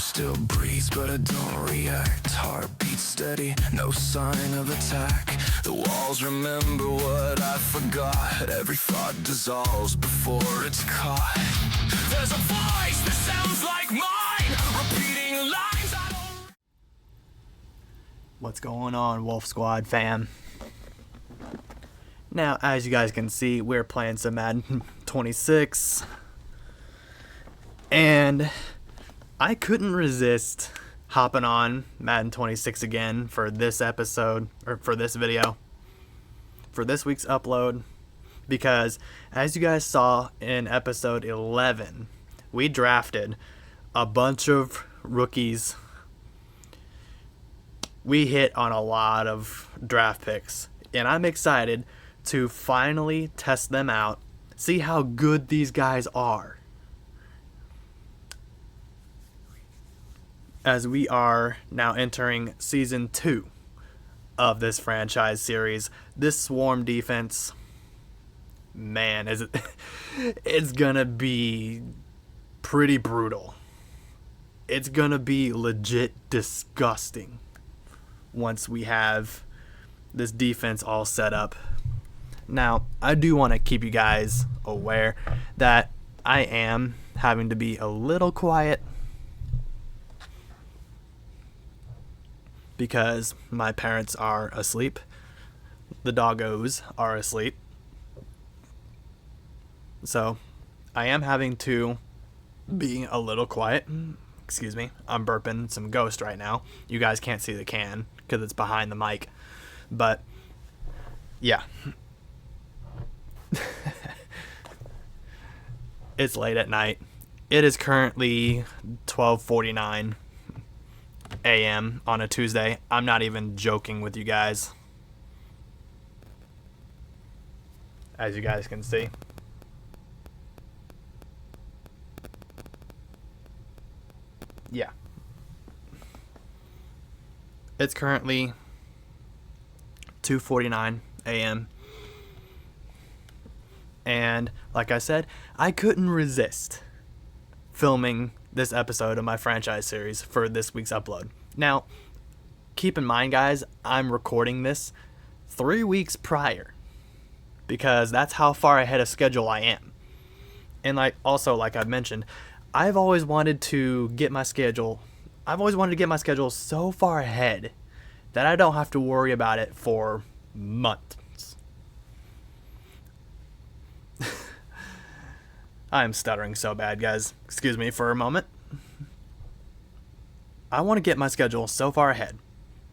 still breathes, but I don't react. Heartbeat steady, no sign of attack. The walls remember what I forgot. Every thought dissolves before it's caught. There's a voice that sounds like mine, repeating lines I don't... What's going on, Wolf Squad fam? Now, as you guys can see, we're playing some Madden 26. And I couldn't resist hopping on Madden 26 again for this episode, or for this video, for this week's upload, because as you guys saw in episode 11, we drafted a bunch of rookies. We hit on a lot of draft picks, and I'm excited to finally test them out, see how good these guys are. As we are now entering season 2 of this franchise series, this swarm defense, man, it's gonna be pretty brutal. It's gonna be legit disgusting once we have this defense all set up. Now, I do want to keep you guys aware that I am having to be a little quiet because my parents are asleep. The doggos are asleep. So, I am having to be a little quiet. Excuse me, I'm burping some Ghost right now. You guys can't see the can because it's behind the mic. But, yeah. It's late at night. It is currently 12:49 a.m. on a Tuesday. I'm not even joking with you guys. As you guys can see. Yeah. It's currently 2:49 a.m. And like I said, I couldn't resist filming this episode of my franchise series for this week's upload. Now, keep in mind, guys, I'm recording this 3 weeks prior because that's how far ahead of schedule I am. And like I've mentioned, I've always wanted to get my schedule so far ahead that I don't have to worry about it for months. I'm stuttering so bad, guys. Excuse me for a moment. I want to get my schedule so far ahead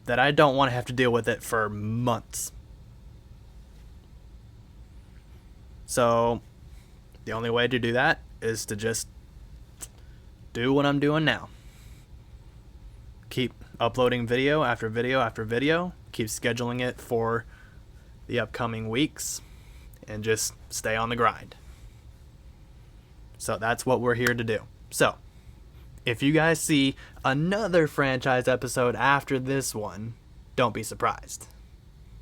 that I don't want to have to deal with it for months. So, the only way to do that is to just do what I'm doing now. Keep uploading video after video after video. Keep scheduling it for the upcoming weeks. And just stay on the grind. So that's what we're here to do. So, if you guys see another franchise episode after this one, don't be surprised.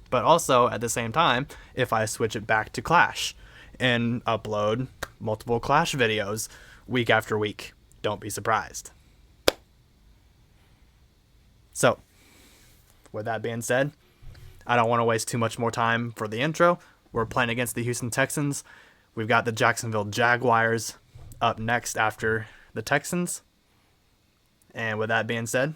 But also, at the same time, if I switch it back to Clash and upload multiple Clash videos week after week, don't be surprised. So, with that being said, I don't want to waste too much more time for the intro. We're playing against the Houston Texans. We've got the Jacksonville Jaguars up next after the Texans. And with that being said,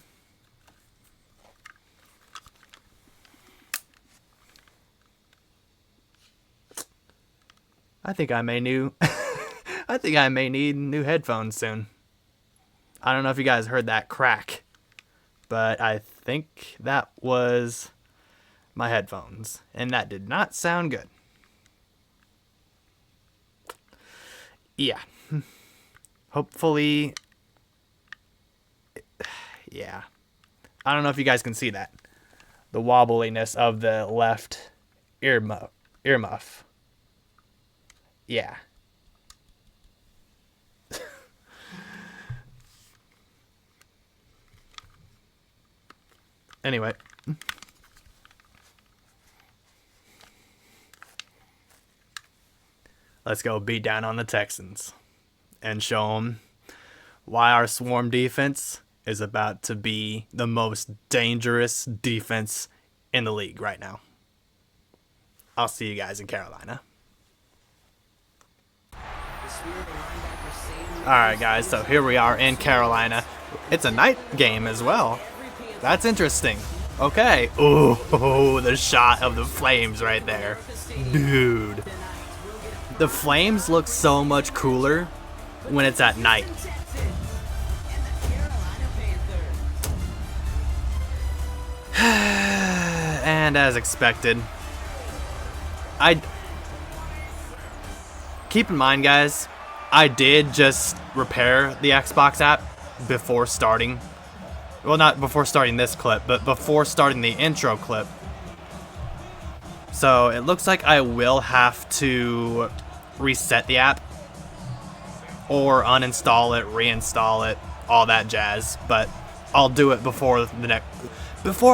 I think I may need new headphones soon. I don't know if you guys heard that crack, but I think that was my headphones, and that did not sound good. Yeah. Hopefully, yeah. I don't know if you guys can see that. The wobbliness of the left earmuff. Yeah. Anyway. Let's go beat down on the Texans and show them why our swarm defense is about to be the most dangerous defense in the league right now. I'll see you guys in Carolina. Alright guys, so here we are in Carolina. It's a night game as well. That's interesting. Okay. Ooh, the shot of the Flames right there. Dude. The Flames look so much cooler when it's at night. And as expected, keep in mind, guys, I did just repair the Xbox app before starting. Well, not before starting this clip, but before starting the intro clip. So it looks like I will have to reset the app or uninstall it, reinstall it, all that jazz. But I'll do it before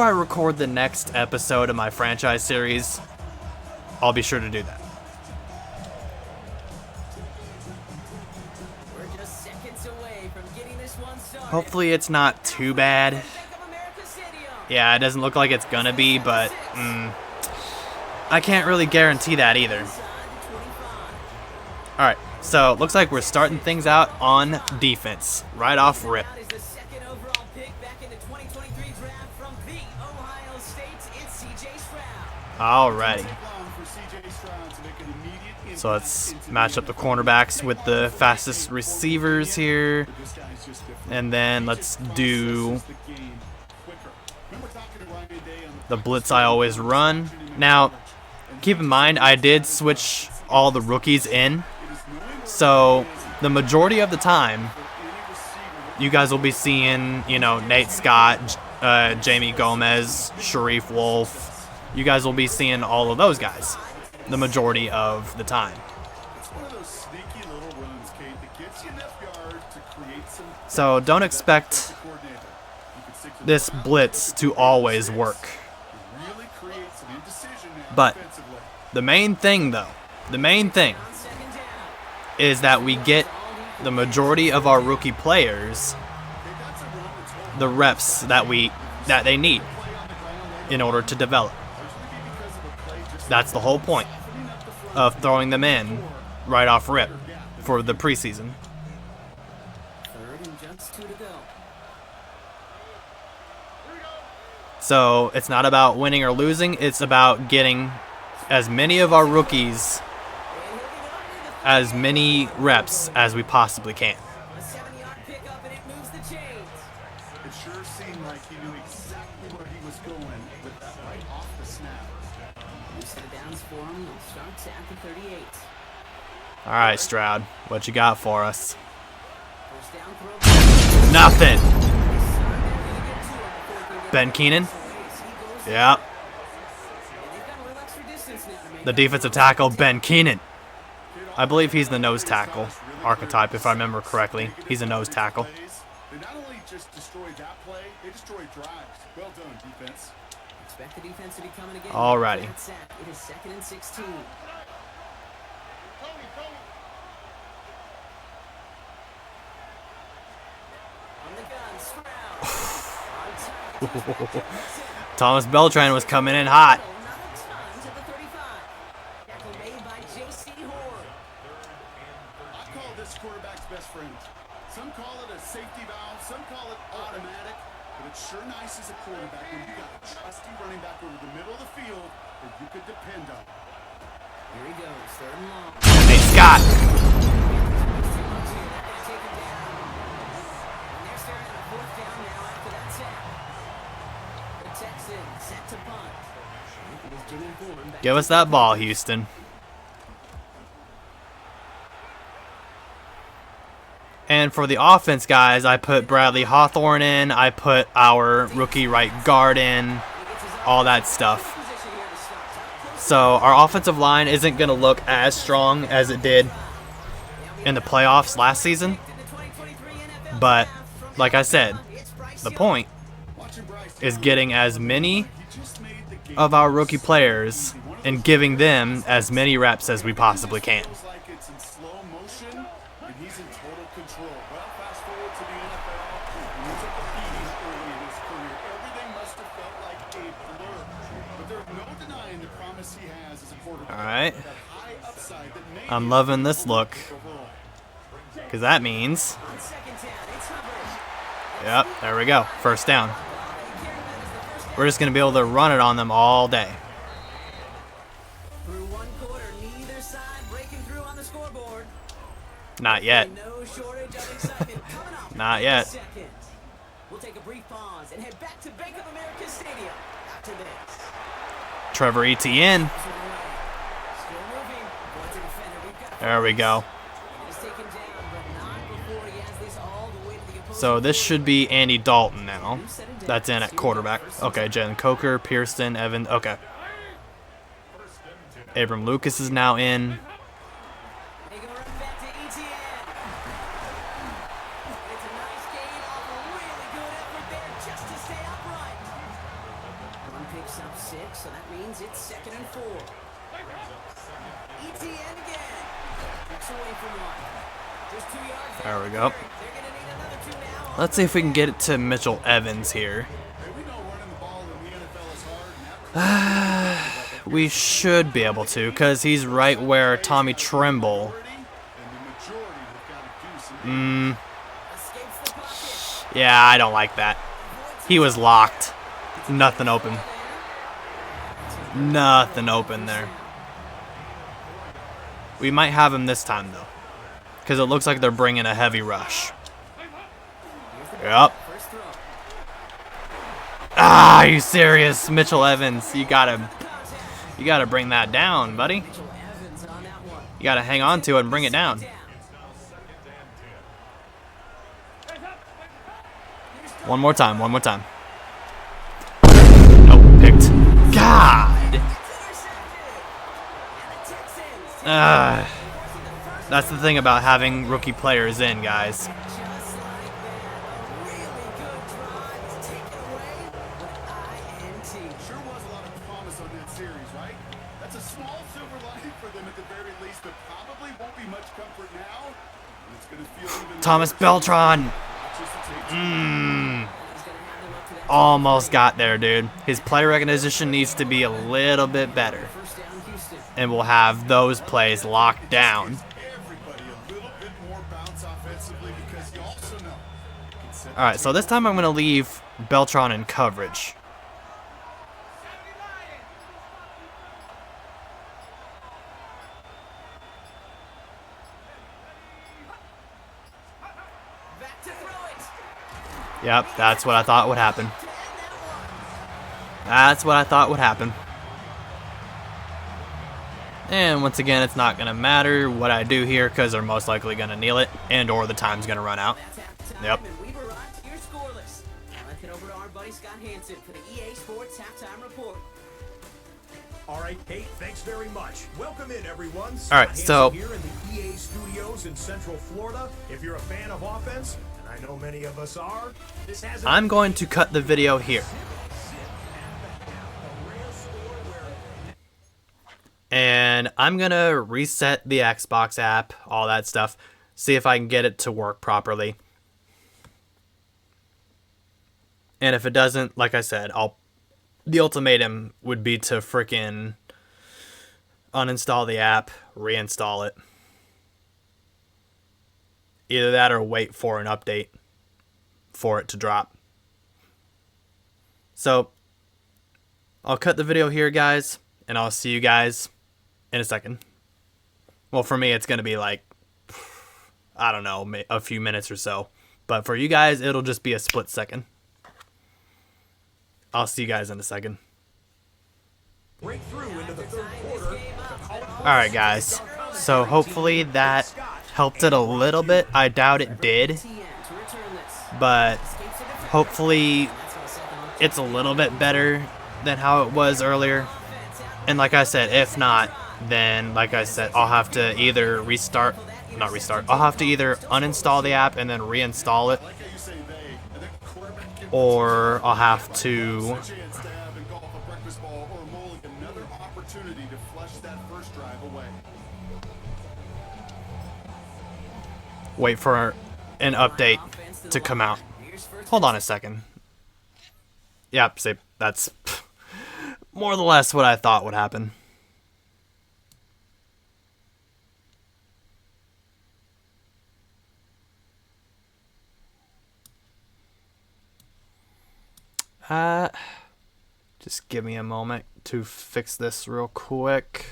I record the next episode of my franchise series. I'll be sure to do that. Hopefully it's not too bad. Yeah, it doesn't look like it's gonna be, but I can't really guarantee that either. Alright, so looks like we're starting things out on defense, right off rip. Alrighty. So let's match up the cornerbacks with the fastest receivers here. And then let's do the blitz I always run. Now, keep in mind, I did switch all the rookies in. So the majority of the time, you guys will be seeing, Nate Scott, Jamie Gomez, Sharif Wolf. You guys will be seeing all of those guys the majority of the time. So don't expect this blitz to always work. But the main thing, is that we get the majority of our rookie players the reps that they need in order to develop. That's the whole point of throwing them in right off rip for the preseason. So it's not about winning or losing, it's about getting as many of our rookies as many reps as we possibly can. It sure seemed like he knew exactly where he was going with that right off the snap. All right, Stroud, what you got for us? Nothing. Ben Keenan? Yeah. The defensive tackle, Ben Keenan. I believe he's the nose tackle archetype, if I remember correctly. He's a nose tackle. They not only just destroyed that play, they destroyed drives. Well done, defense. Expect the defense to be coming again. Alrighty. It is 2nd and 16. Thomas Beltran was coming in hot. I call this quarterback's best friend. Some call it a safety valve, some call it automatic, but it's sure nice as a quarterback when you got a trusty running back over the middle of the field that you could depend on. Here he goes, 3rd and long. Nate Scott. Give us that ball, Houston. And for the offense, guys, I put Bradley Hawthorne in. I put our rookie right guard in. All that stuff. So our offensive line isn't going to look as strong as it did in the playoffs last season. But, like I said, the point is getting as many of our rookie players and giving them as many reps as we possibly can. promise he has as a quarterback. All right. That high upside that may I'm be loving this available look. overall. Because that means... On second down, it's Hubbard. Yep, there we go. First down. We're just going to be able to run it on them all day. Through one quarter, neither side breaking through on the scoreboard. Not yet. No shortage of excitement coming up. Not yet. Second. We'll take a brief pause and head back to Bank of America Stadium after this. Trevor Etienne. Still moving. Wants a defender. We've got There we go. He's taken down, but not before he has this all the way to the opposing. So this should be Andy Dalton now. That's in at quarterback. Okay, Jalen Coker, Pearson, Evans. Okay. Abram Lucas is now in. They go right back to Etienne. It's a nice gain off a really good effort there just to stay upright. One picks up 6, so that means it's 2nd and 4. Etienne again. Picks away from 1. Just 2 yards. There we go. They're gonna need another 2 now. Let's see if we can get it to Mitchell Evans here. Hey, we know running the ball in the NFL is hard, and that We should be able to, because he's right where Tommy Tremble. and the majority have got to do some Escapes the pocket. Yeah, I don't like that. He was locked. Nothing open. Nothing open there. We might have him this time, though. Because it looks like they're bringing a heavy rush. Yep. First throw. Ah, are you serious? Mitchell Evans, you gotta bring that down, buddy. Mitchell Evans on that one. You gotta hang on to it and bring it down. One more time, one more time. Nope, picked. God! That's the thing about having rookie players in, guys. Just like that, a really good drive is taken away with INT. Sure was a lot of promise on that series, right? That's a small silver lining for them at the very least, but probably won't be much comfort now. And it's going to feel even Thomas more Beltran. just to take He's gonna have them up to that Almost got there, dude. His play recognition needs to be a little bit better. first down, Houston. And we'll have those plays locked down. everybody a little bit more bounce offensively because you also know you can set Alright, so this time I'm going to leave Beltran in coverage. Back to throw it. Yep, that's what I thought would happen. That's what I thought would happen. And once again, it's not going to matter what I do here because they're most likely going to kneel it and or the time's going to run out. That's halftime, Yep. and we've arrived here scoreless. Now let's head over to our buddy Scott Hansen for the EA Sports halftime report. All right, hey, thanks very much. Welcome in, everyone. All right, Scott so- Hansen here in the EA studios in Central Florida. If you're a fan of offense, and I know many of us are, this has a I'm going to cut the video here. And I'm going to reset the Xbox app, all that stuff, see if I can get it to work properly. And if it doesn't, like I said, the ultimatum would be to freaking uninstall the app, reinstall it. Either that or wait for an update for it to drop. So, I'll cut the video here, guys, and I'll see you guys in a second. Well, for me, it's going to be like, I don't know, a few minutes or so. But for you guys, it'll just be a split second. I'll see you guys in a second. breakthrough into the third quarter. Alright, guys. So hopefully that helped it a little bit. I doubt it did. TN to return this. But Escapes the defender. hopefully That's on second and it's a little bit better than how it was earlier. And like I said, if not, then like I said, I'll have to either I'll have to either uninstall the app and then reinstall it, like how you say they, and the quarterback gives or I'll have to a chance to have and golf a breakfast ball or mulligan, another opportunity to flush that first drive away. wait for an update to come out. Hold on a second. Yep, see, that's more or less what I thought would happen. Just give me a moment to fix this real quick.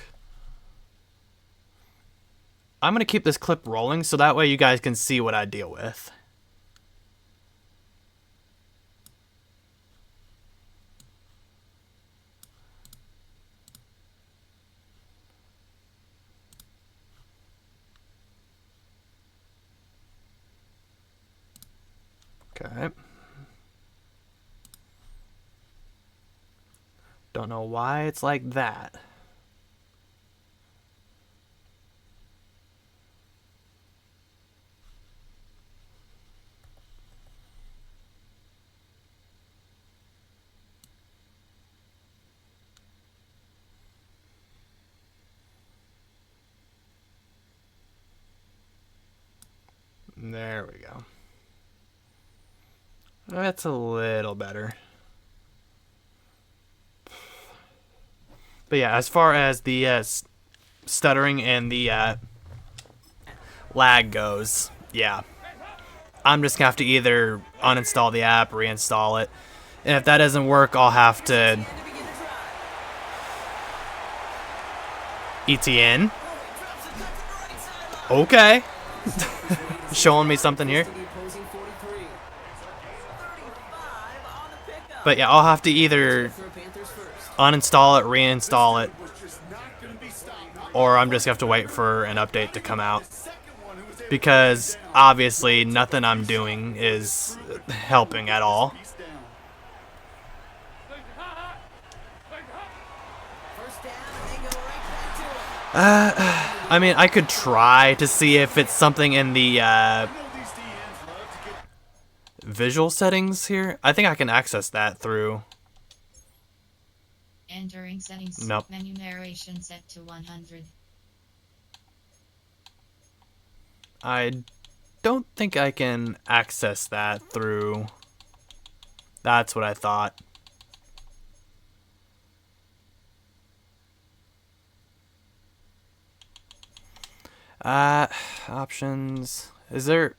I'm going to keep this clip rolling so that way you guys can see what I deal with. Okay. Don't know why it's like that. There we go. That's a little better. But yeah, as far as the stuttering and the lag goes, yeah. I'm just going to have to either uninstall the app, reinstall it. And if that doesn't work, I'll have to ETN. Okay. Showing me something here. But yeah, I'll have to either uninstall it, reinstall it, or I'm just going to have to wait for an update to come out. Because obviously nothing I'm doing is helping at all. I mean, I could try to see if it's something in the visual settings here. I think I can access that through. Entering settings. Nope. Menu narration set to 100. I don't think I can access that through. That's what I thought. Options. Is there...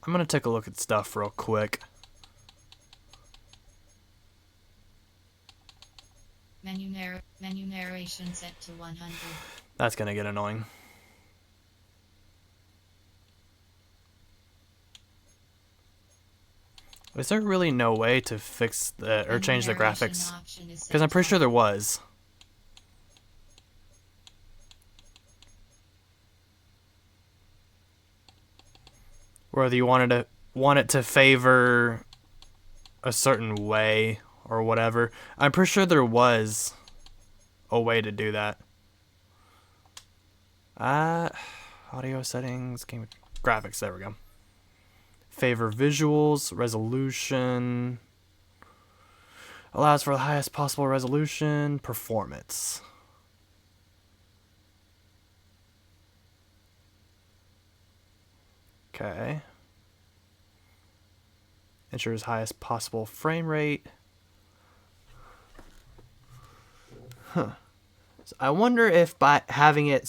I'm going to take a look at stuff real quick. Menu narration set to 100. That's going to get annoying. Is there really no way to fix the or change the graphics? Because I'm pretty sure there was. Whether you want it to favor a certain way or whatever. I'm pretty sure there was a way to do that. Audio settings, game graphics, there we go. Favor visuals, resolution. Allows for the highest possible resolution, performance. Okay. Ensures highest possible frame rate. Huh. So I wonder if by having it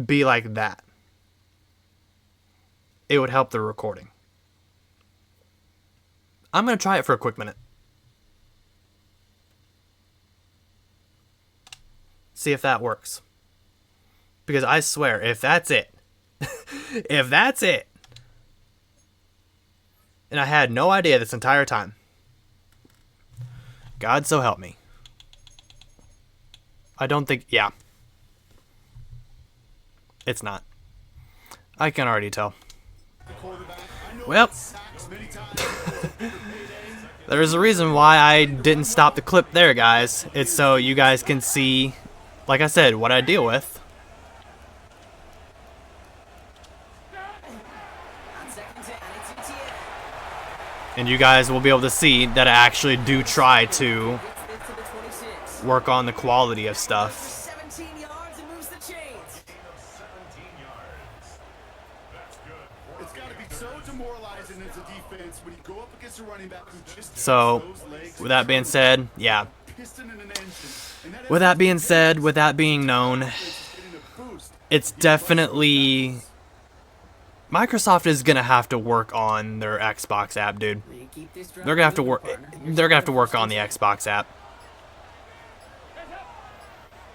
be like that, it would help the recording. I'm going to try it for a quick minute. See if that works. Because I swear, if that's it, if that's it, and I had no idea this entire time, God so help me. I don't think, yeah. It's not. I can already tell. Well, there's a reason why I didn't stop the clip there, guys. It's so you guys can see, like I said, what I deal with. And you guys will be able to see that I actually do try to work on the quality of stuff. 17 yards and moves the chains. It's got to be so demoralizing rising as a defense when you go up against a running back who just So, those legs with that being said, yeah. piston in an engine. And that With that being said, with that being known, is getting a boost. it's definitely Microsoft is gonna have to work on their Xbox app, dude. They keep this drive They're gonna have to moving, work. partner. They're gonna have to work on the Xbox app,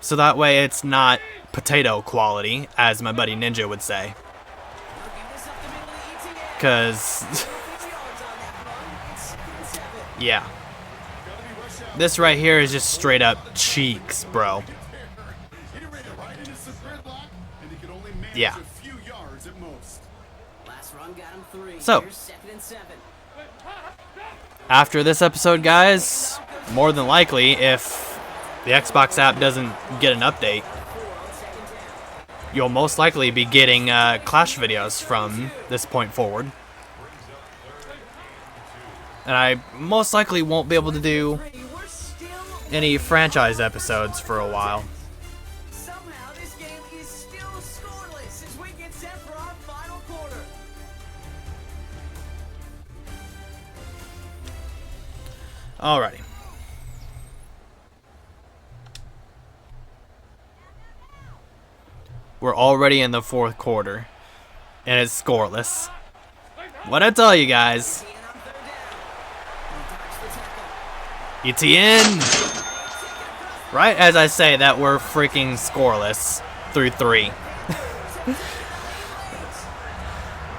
so that way it's not potato quality, as my buddy Ninja would say. Give this up the middle of the ETA. Cause 50 yards on that run. It's 2nd and 7. yeah, this right here is just straight up cheeks, bro. Get ready to ride into some gridlock, and he can only manage Yeah. a few yards at most. Last run got him 3. So- Here's 2nd and 7. After this episode, guys, more than likely, if the Xbox app doesn't get an update, you'll most likely be getting Clash videos from this point forward. And I most likely won't be able to do We're still any franchise episodes for a while. somehow this game is still scoreless as we get set for our final quarter. Alrighty. We're already in the 4th quarter, and it's scoreless. What I tell you guys, And on 3rd down. He touched the tackle. ETN. Right as I say that, we're freaking scoreless through 3.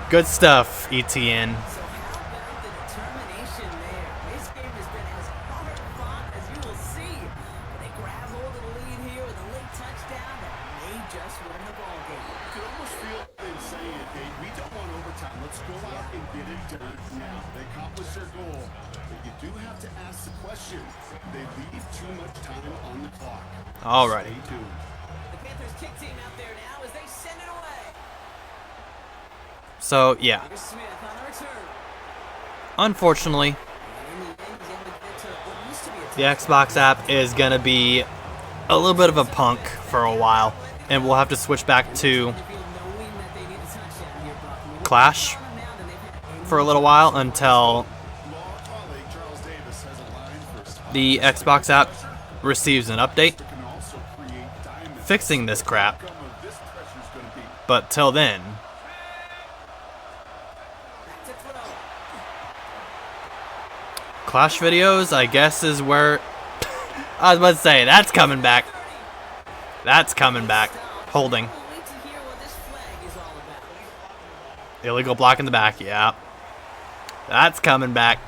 Good stuff, ETN. So how about the determination there? This game has been as hard fought as you will see. But they grab hold of the lead here with a late touchdown that may just win the ball game. You could almost feel them saying, hey, we don't want overtime. Let's go out and get it done now. They accomplished their goal. But you do have to ask the question. They leave too much time on the clock. Alrighty. Stay tuned. The Panthers kick team out there now as they send it away. So, yeah. Here's Smith on the return. Unfortunately, And in the end, he's able to get to what used to be a the Xbox app is going to be a little bit of a punk for a while, and we'll have to switch back to field knowing that they need a touchdown here, Buck. Clash Now than they've had for a little while until Law colleague Charles Davis has a line for spot. the Xbox app receives an update Can also create diamonds. fixing this crap. Outcome of this pressure's going to be But till then, back to throw. Clash videos, I guess, is where I was about to say that's coming back. That's coming back. Holding. We'll wait to hear what this flag is all about. Illegal block in the back, yeah. That's coming back.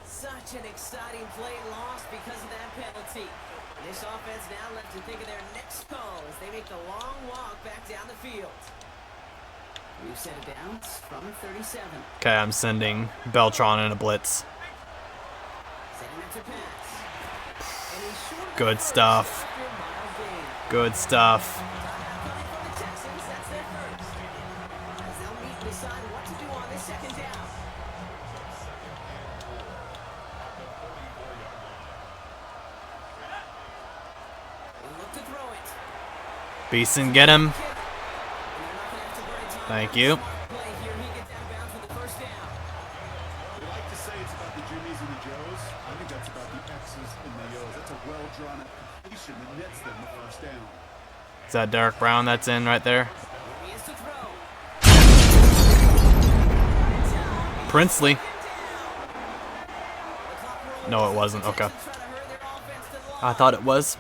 Such an exciting play lost because of that penalty. This offense now left to think of their next call as they make the long walk back down the field. We've set it down from 37. Okay, I'm sending Beltron in a blitz. Setting up to pass. And he's short of Good the first stuff. after a mild gain. Good stuff. Coming from the Texans, that's their first. As they'll meet and decide what to do on this 2nd down. They look to throw it. Beeson, get him. And they're not gonna have to worry too Thank much. you. Smart play here. He gets out of bounds with the first down. They like to say it's about the Jimmies and the Joes. I think that's about the X's and the O's. That's a well-drawn-up completion that nets them the first down. Is that Derek Brown that's in right there? He is to throw. Princely. The clock rolls. No, it wasn't. Okay. Texans try to hurry their offense to the line. I thought it was.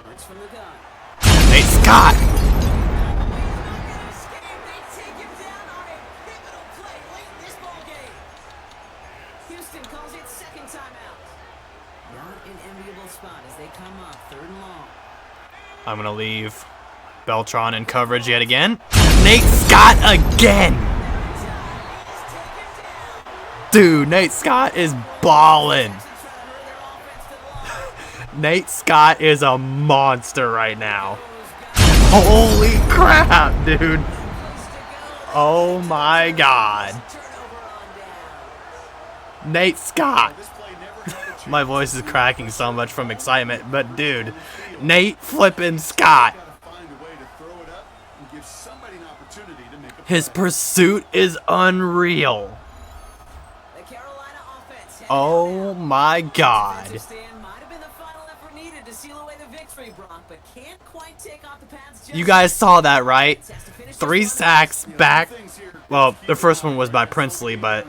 Works from the gun. Nate Scott. Escape. They take him down on a pivotal play late in this ball game. Houston calls it 2nd timeout. Not an enviable spot as they come up 3rd and long. I'm going to leave Beltron in coverage yet again. Nate Scott again. Dude, Nate Scott is balling. Texans try to hurry their offense to the line. Nate Scott is a monster right now. Holy crap, dude. Oh my god. Turnover on down. Nate Scott. This play never had a chance. My voice is cracking so much from excitement, but dude, Nate flippin' Scott. Gotta find a way His pursuit is unreal. The Carolina offense. Oh my God. Defensive stand might have been the final effort needed to seal away the victory, Brock, but can't quite take off the pads just You guys saw that, right? has to finish this 3 one. sacks back. Well, the first one was by Princely, but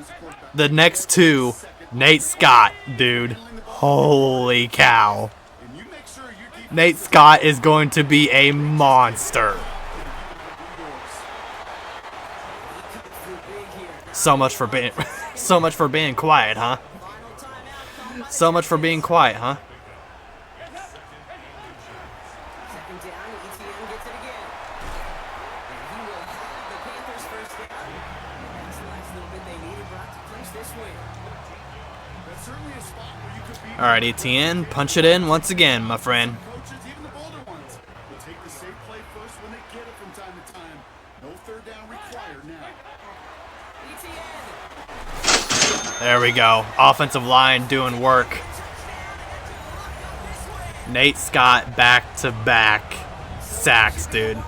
the next 2, Nate Scott, dude. Holy cow. And you make sure your defense Nate Scott is going to be a monster. So much for being quiet, huh? So much for being quiet, huh? Second down, ETN gets it again. And he will have the Panthers first down. And that's the last little bit they needed, Brock, to clinch this win. That's certainly a spot where you could be. All right, ETN, punch it in once again, my friend. Coaches, even the bolder ones, will take the safe play first when they get it from time to time. No third down required now. ETN. There we go. Offensive line doing work. Nate Scott back-to-back sacks, dude.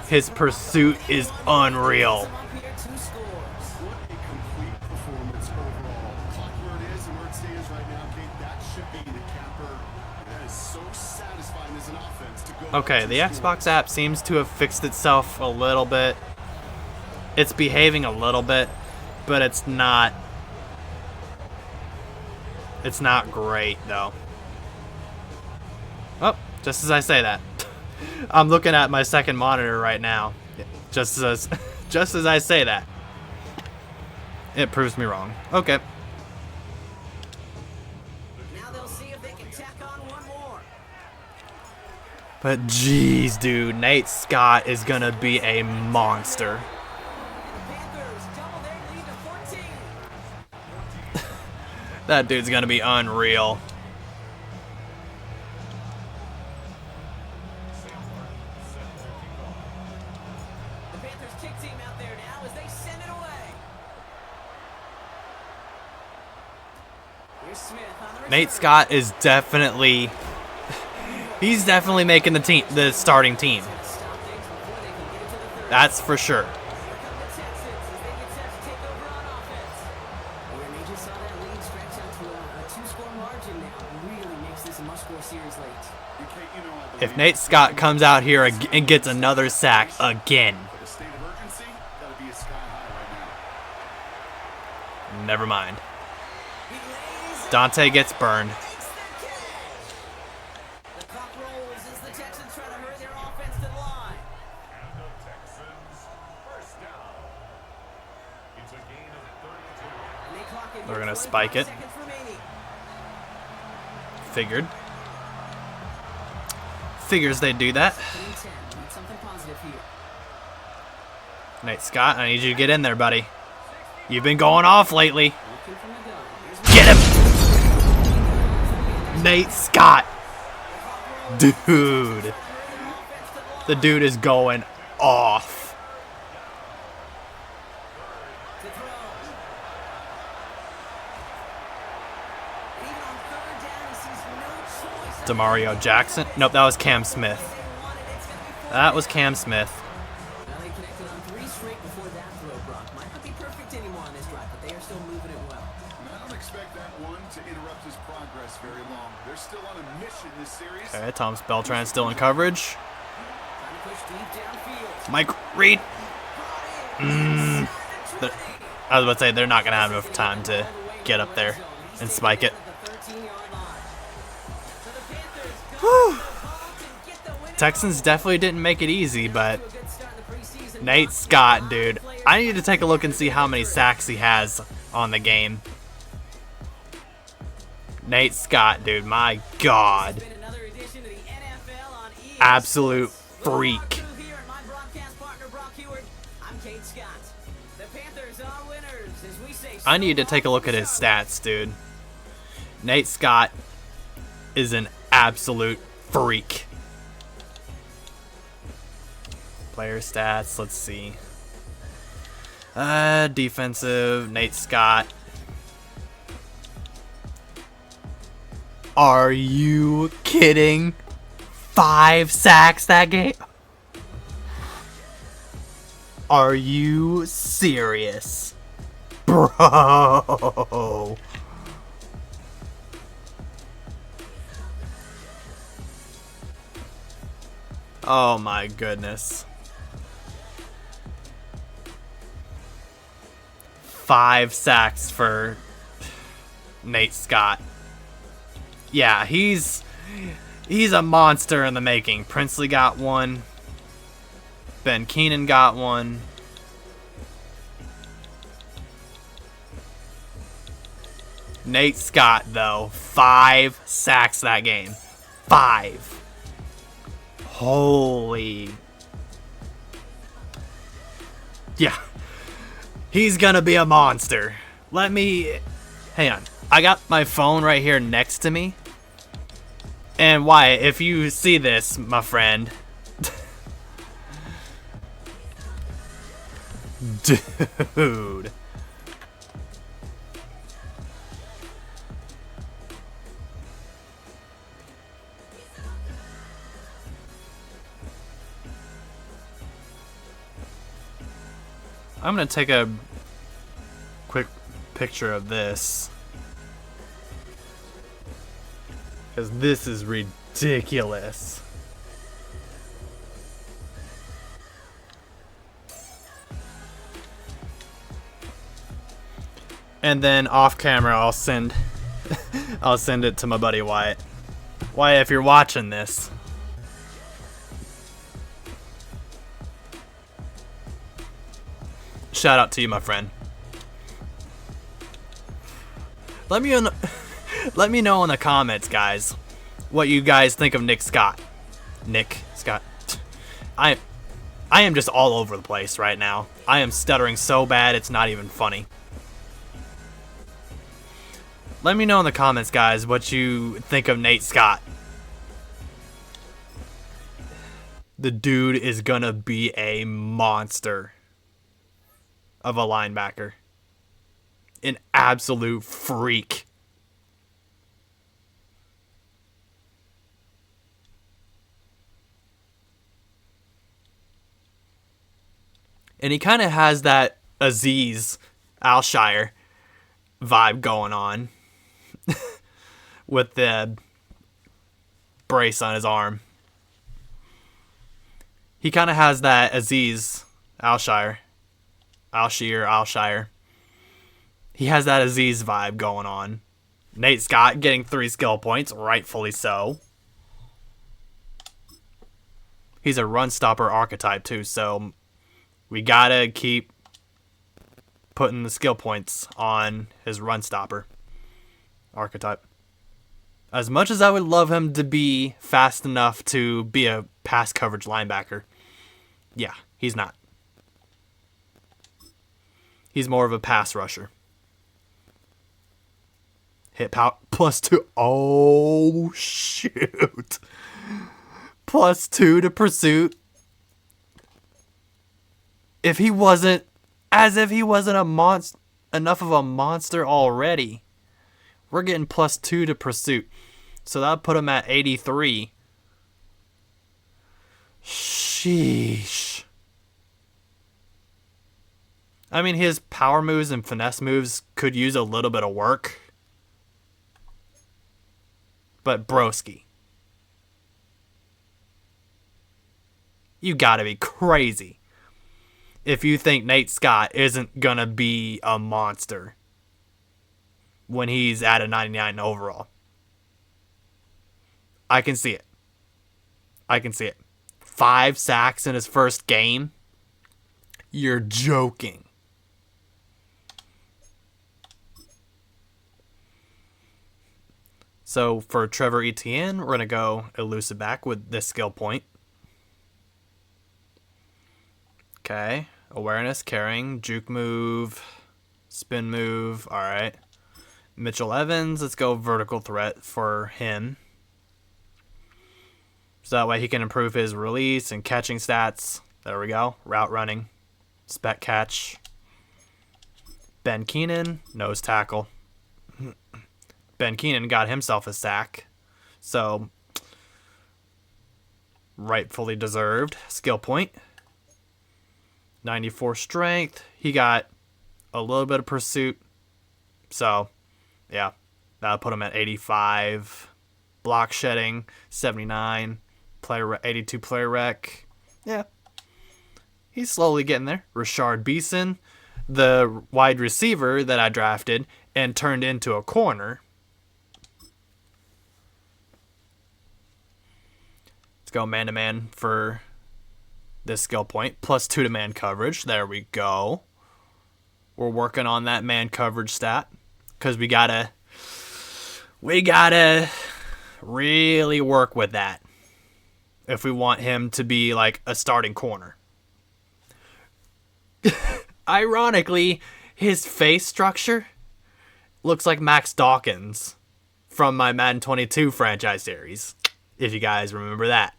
His pursuit is unreal. Up here, 2 scores. What a complete performance overall. Clock where it is and where it stands right now, Kate, that should be the capper. That is so satisfying as an offense to go. Okay, the Xbox app seems to have fixed itself a little bit. It's behaving a little bit, but it's not great though. Oh, just as I say that. I'm looking at my second monitor right now. Just as I say that. It proves me wrong. Okay. Now they'll see if they can tack on one more. But geez, dude, Nate Scott is gonna be a monster. Panthers double their lead to 14. That dude's gonna be unreal. The Panthers kick team out there now as they send it away. Here's Smith on the Nate return. Scott is definitely he's definitely making the starting team. Stop things before they can get it to the 30. That's for sure. Here come the Texans as they get set to take over on offense. And they just saw that lead stretch out to a 2-score margin now. Really makes this a must-score series late. If Nate Scott comes out here and gets another sack again, The state of urgency, that'll be a sky high right now. never mind. He lays it. Dante gets burned. Makes the catch. The clock rolls as the Texans try to hurry their offense to the line. And they clock it They're here, gonna 25 spike it. seconds remaining. Figures they'd do that. 10, need something positive here. Nate Scott, I need you to get in there, buddy. You've been going off lately. Looking from the gun. Here's Get him! Nate Scott! Dude. The dude is going off. to throw. And even on 3rd down, he sees no choice. Demario Jackson. Nope, that was Cam Smith. They wanted it. It's gonna be 4. That was Cam Smith. Now they connected on 3 straight before that throw, Brock. Might not be perfect anymore on this drive, but they are still moving it well. And I don't expect that one to interrupt his progress very long. They're still on a mission this series. Okay, Thomas Beltran still in coverage. Trying to push deep downfield. Mike Reed. Mm. I was about to say, they're not going to have enough time to get up there and spike it. Texans definitely didn't make it easy, but Nate Scott, dude, I need to take a look and see how many sacks he has on the game. Nate Scott, dude, my God. Absolute freak. I need to take a look at his stats, dude. Nate Scott is an absolute freak. Player stats, let's see. Defensive, Nate Scott. Are you kidding? 5 sacks that game? Are you serious? Bro. Oh my goodness. 5 sacks for Nate Scott. Yeah, he's a monster in the making. Princely got one. Ben Keenan got one. Nate Scott, though, 5 sacks that game. 5. Holy. Yeah. He's gonna be a monster. Let me... Hang on. I got my phone right here next to me. And Wyatt, if you see this, my friend... Dude. I'm gonna take a quick picture of this, because this is ridiculous. And then off camera, I'll send it to my buddy Wyatt. Wyatt, if you're watching this, shout out to you, my friend. Let me know in the comments, guys, what you guys think of Nick Scott. Nick Scott. I am just all over the place right now. I am stuttering so bad it's not even funny. Let me know in the comments, guys, what you think of Nate Scott. The dude is gonna be a monster of a linebacker. An absolute freak. And he kind of has that Aziz Alshire vibe going on with the brace on his arm. He kind of has that Aziz Alshire. He has that Aziz vibe going on. Nate Scott getting 3 skill points, rightfully so. He's a run stopper archetype too, so we gotta keep putting the skill points on his run stopper archetype. As much as I would love him to be fast enough to be a pass coverage linebacker, yeah, he's not. He's more of a pass rusher. Hit power +2. Oh, shoot. +2 to pursuit. If he wasn't enough of a monster already. We're getting +2 to pursuit. So that put him at 83. Sheesh. I mean, his power moves and finesse moves could use a little bit of work. But broski, you gotta be crazy if you think Nate Scott isn't gonna be a monster when he's at a 99 overall. I can see it. 5 sacks in his first game? You're joking. So for Trevor Etienne, we're going to go elusive back with this skill point. Okay. Awareness, carrying, juke move, spin move. All right. Mitchell Evans, let's go vertical threat for him. So that way he can improve his release and catching stats. There we go. Route running. Spec catch. Ben Keenan, nose tackle. Ben Keenan got himself a sack. So, rightfully deserved. Skill point. 94 strength. He got a little bit of pursuit. So, yeah, that'll put him at 85. Block shedding, 79. 82 player rec. Yeah. He's slowly getting there. Rashard Beeson, the wide receiver that I drafted and turned into a corner. Let's go man-to-man for this skill point. Plus 2 to man coverage. There we go. We're working on that man coverage stat. Because we gotta really work with that. If we want him to be like a starting corner. Ironically, his face structure looks like Max Dawkins from my Madden 22 franchise series. If you guys remember that.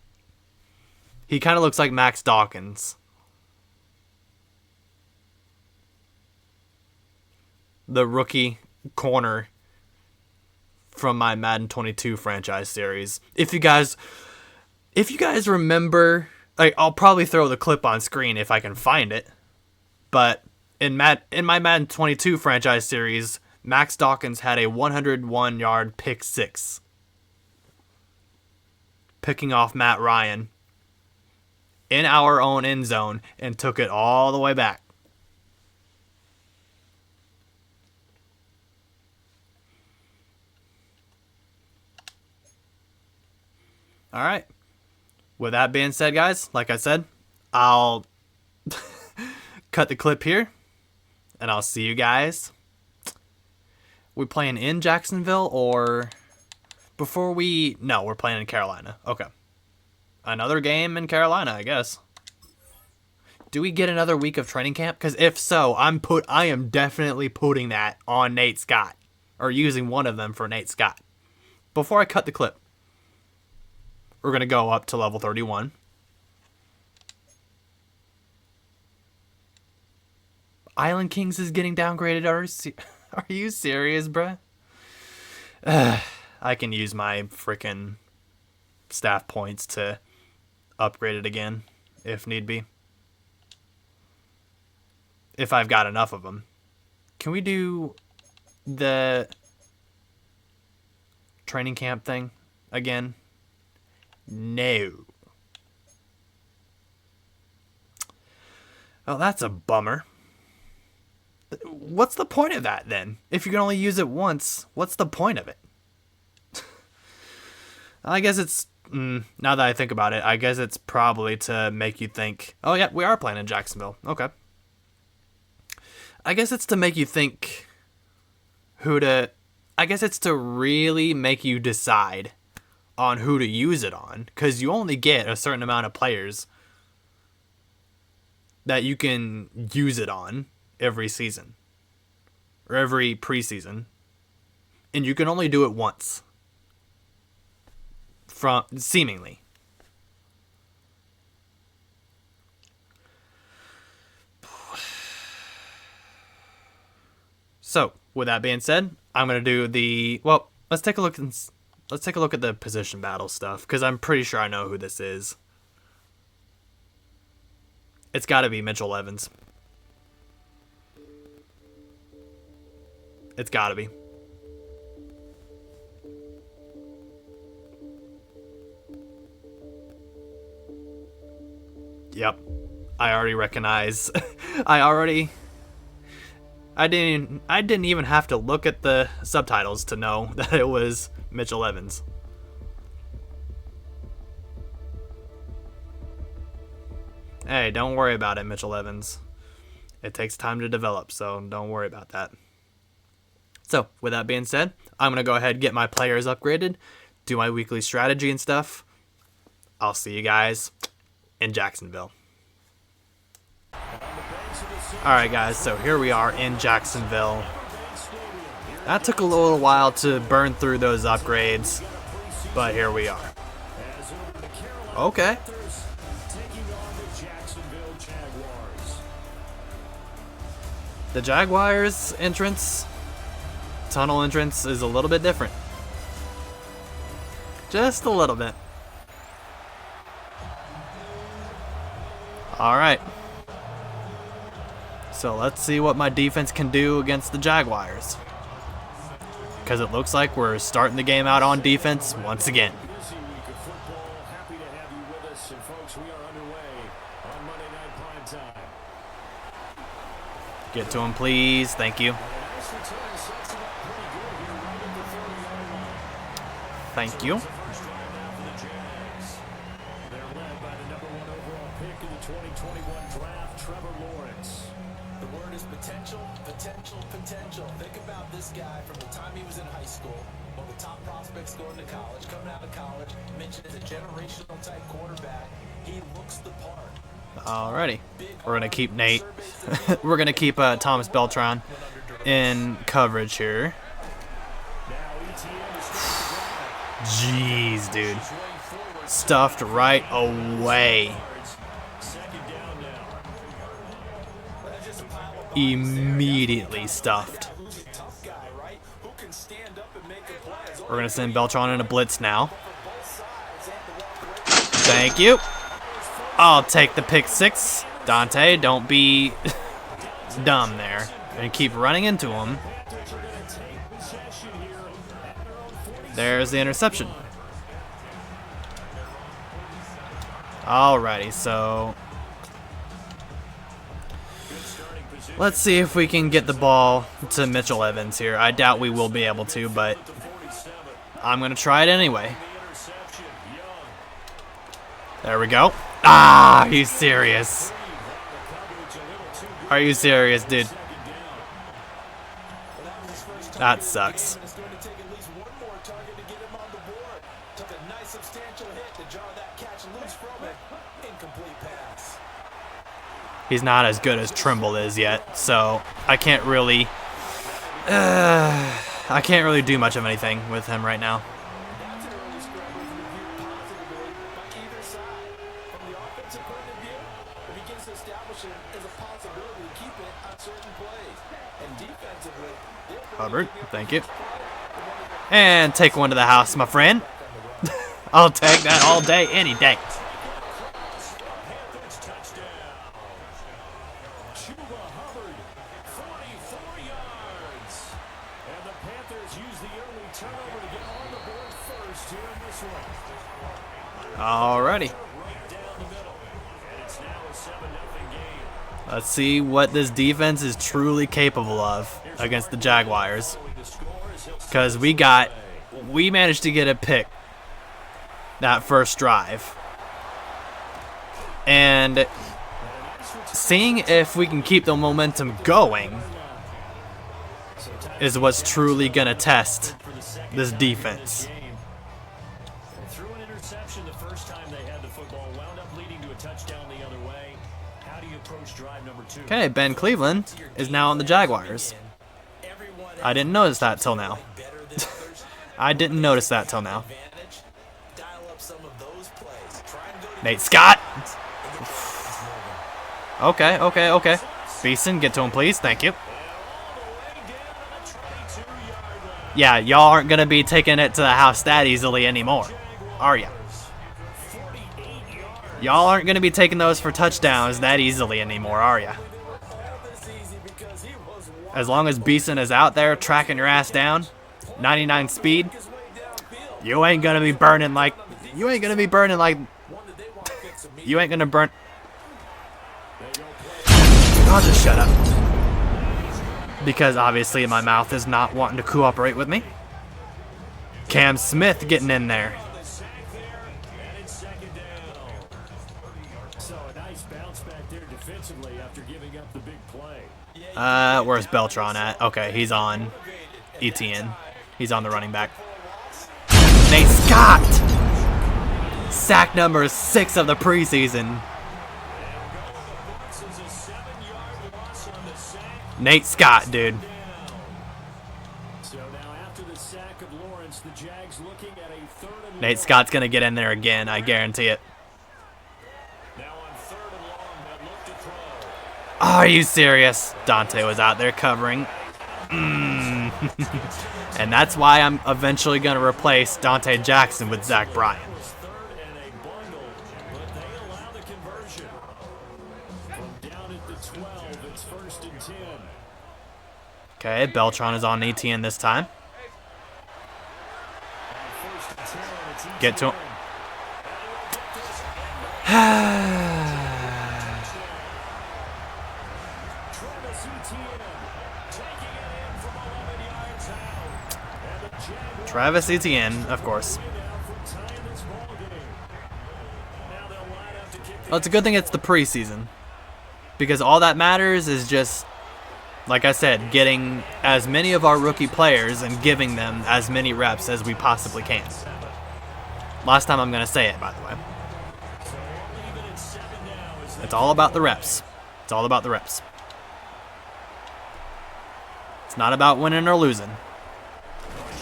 He kind of looks like Max Dawkins. The rookie corner from my Madden 22 franchise series. If you guys remember, like, I'll probably throw the clip on screen if I can find it. But in my Madden 22 franchise series, Max Dawkins had a 101-yard pick six, picking off Matt Ryan in our own end zone and took it all the way back. All right. With that being said, guys, like I said, I'll cut the clip here, and I'll see you guys. We playing in Jacksonville or before we... No, we're playing in Carolina. Okay. Another game in Carolina, I guess. Do we get another week of training camp? Because if so, I am definitely putting that on Nate Scott, or using one of them for Nate Scott. Before I cut the clip, we're going to go up to level 31. Island Kings is getting downgraded. Are you serious, bruh? I can use my freaking staff points to upgrade it again, if need be. If I've got enough of them. Can we do the training camp thing again? No. Oh, that's a bummer. What's the point of that then? If you can only use it once, what's the point of it? I guess it's, now that I think about it, I guess it's probably to make you think, oh yeah, we are playing in Jacksonville. Okay. I guess it's to make you think I guess it's to really make you decide on who to use it on, because you only get a certain amount of players that you can use it on every season or every preseason, and you can only do it once, from seemingly. So with that being said, I'm gonna do let's take a look at the position battle stuff, because I'm pretty sure I know who this is. It's got to be Mitchell Evans. It's got to be. Yep. I already recognize. I didn't even have to look at the subtitles to know that it was Mitchell Evans. Hey, don't worry about it, Mitchell Evans. It takes time to develop, so don't worry about that. So, with that being said, I'm going to go ahead and get my players upgraded, do my weekly strategy and stuff. I'll see you guys in Jacksonville. Alright guys, so here we are in Jacksonville. That took a little while to burn through those upgrades, but here we are. Okay. The Jaguars entrance, tunnel entrance, is a little bit different. Just a little bit. Alright. So let's see what my defense can do against the Jaguars. Because it looks like we're starting the game out on defense once again. Busy week of football. Happy to have you with us. And folks, we are underway on Monday Night Prime Time. Get to him, please. Thank you. Nice return sets it up pretty good here right at the 30-yard line. Thank you. First drive now for the Jags. They're led by the number 1 overall pick in the 2021 draft, Trevor Lawrence. The word is potential, potential, potential. Think about this guy from the time he was in high school, one of the top prospects going to college, coming out of college, mentioned as a generational type quarterback. He looks the part. Alrighty. We're going to keep Nate. We're going to keep Thomas Beltran in coverage here. Jeez, dude. Stuffed right away. Immediately stuffed. We're going to send Beltran in a blitz now. Thank you. I'll take the pick 6. Dante, don't be dumb there. And keep running into him. There's the interception. Alrighty, so let's see if we can get the ball to Mitchell Evans here. I doubt we will be able to, but I'm going to try it anyway. There we go. Ah, are you serious? Are you serious, dude? That sucks. He's not as good as Trimble is yet, so I can't really do much of anything with him right now. Hubbard, thank you. And take one to the house, my friend. I'll take that all day, any day. Hubbard, 44 yards. And the Panthers use the early turnover to get on the board first here in this one. Alrighty. Right down the middle. And it's now a 7-0 game. Let's see what this defense is truly capable of against the Jaguars. Because we managed to get a pick that first drive. And seeing if we can keep the momentum going is what's truly going to test this defense. Threw an interception the first time they had the football, wound up leading to a touchdown the other way. How do you approach drive number 2? Okay, Ben Cleveland is now on the Jaguars. I didn't notice that till now. I didn't notice that till now. Nate Scott. Okay. Beeson, get to him, please. Thank you. Yeah, y'all aren't going to be taking it to the house that easily anymore, are ya? Y'all aren't going to be taking those for touchdowns that easily anymore, are ya? As long as Beeson is out there tracking your ass down, 99 speed, you ain't going to be burning like... You ain't going to burn... I'll just shut up. Because obviously my mouth is not wanting to cooperate with me. Cam Smith getting in there. Where's Beltran at? Okay, he's on ETN. He's on the running back. Nate Scott! Sack number 6 of the preseason. Nate Scott, dude. Nate Scott's going to get in there again, I guarantee it. Oh, are you serious? Dante was out there covering. And that's why I'm eventually going to replace Dante Jackson with Zach Bryan. Okay, Beltron is on ETN this time. Get to him. Travis Etienne, of course. Well, it's a good thing it's the preseason, because all that matters is just, like I said, getting as many of our rookie players and giving them as many reps as we possibly can. Last time I'm going to say it, by the way. It's all about the reps. It's all about the reps. It's not about winning or losing.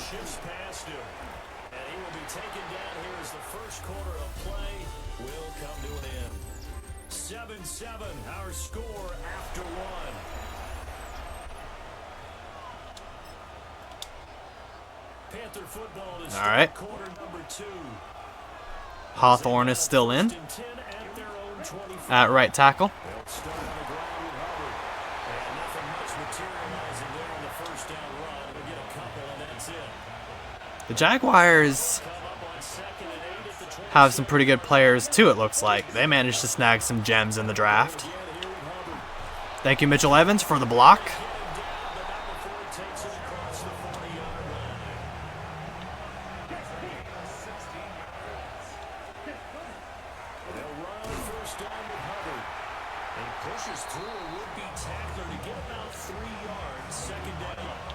Shifts past him, and he will be taken down here as the first quarter of play will come to an end. 7-7, our score after one. Panther football is all right. quarter number 2. Hawthorne is still in at right tackle. They'll start on the ground with Hubbard. And nothing much materializing there in the first down run. They'll get a couple, and that's it. The Jaguars have some pretty good players too, it looks like. They managed to snag some gems in the draft. Thank you, Mitchell Evans, for the block.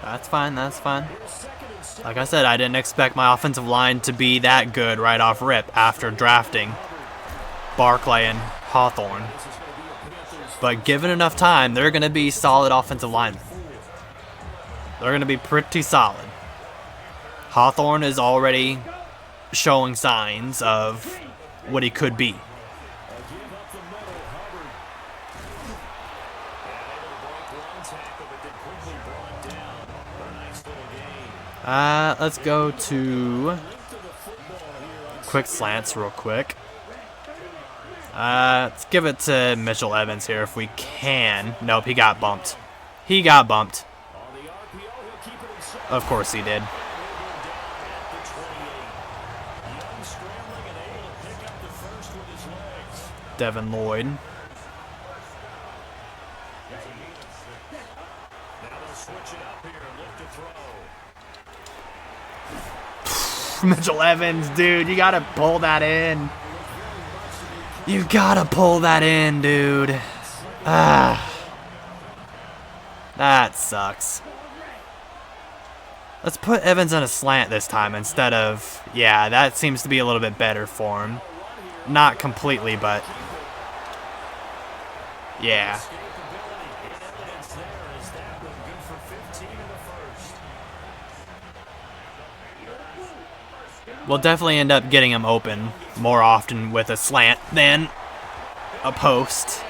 That's fine, that's fine. Like I said, I didn't expect my offensive line to be that good right off rip after drafting Barclay and Hawthorne. But given enough time, they're going to be solid offensive linemen. They're going to be pretty solid. Hawthorne is already showing signs of what he could be. Let's go to quick slants real quick. Let's give it to Mitchell Evans here if we can. Nope, he got bumped. He got bumped. Of course he did. Devin Lloyd. Mitchell Evans, dude, you gotta pull that in. You gotta pull that in, dude. Ah. That sucks. Let's put Evans on a slant this time instead of... Yeah, that seems to be a little bit better for him. Not completely, but... Yeah. We'll definitely end up getting him open more often with a slant than a post.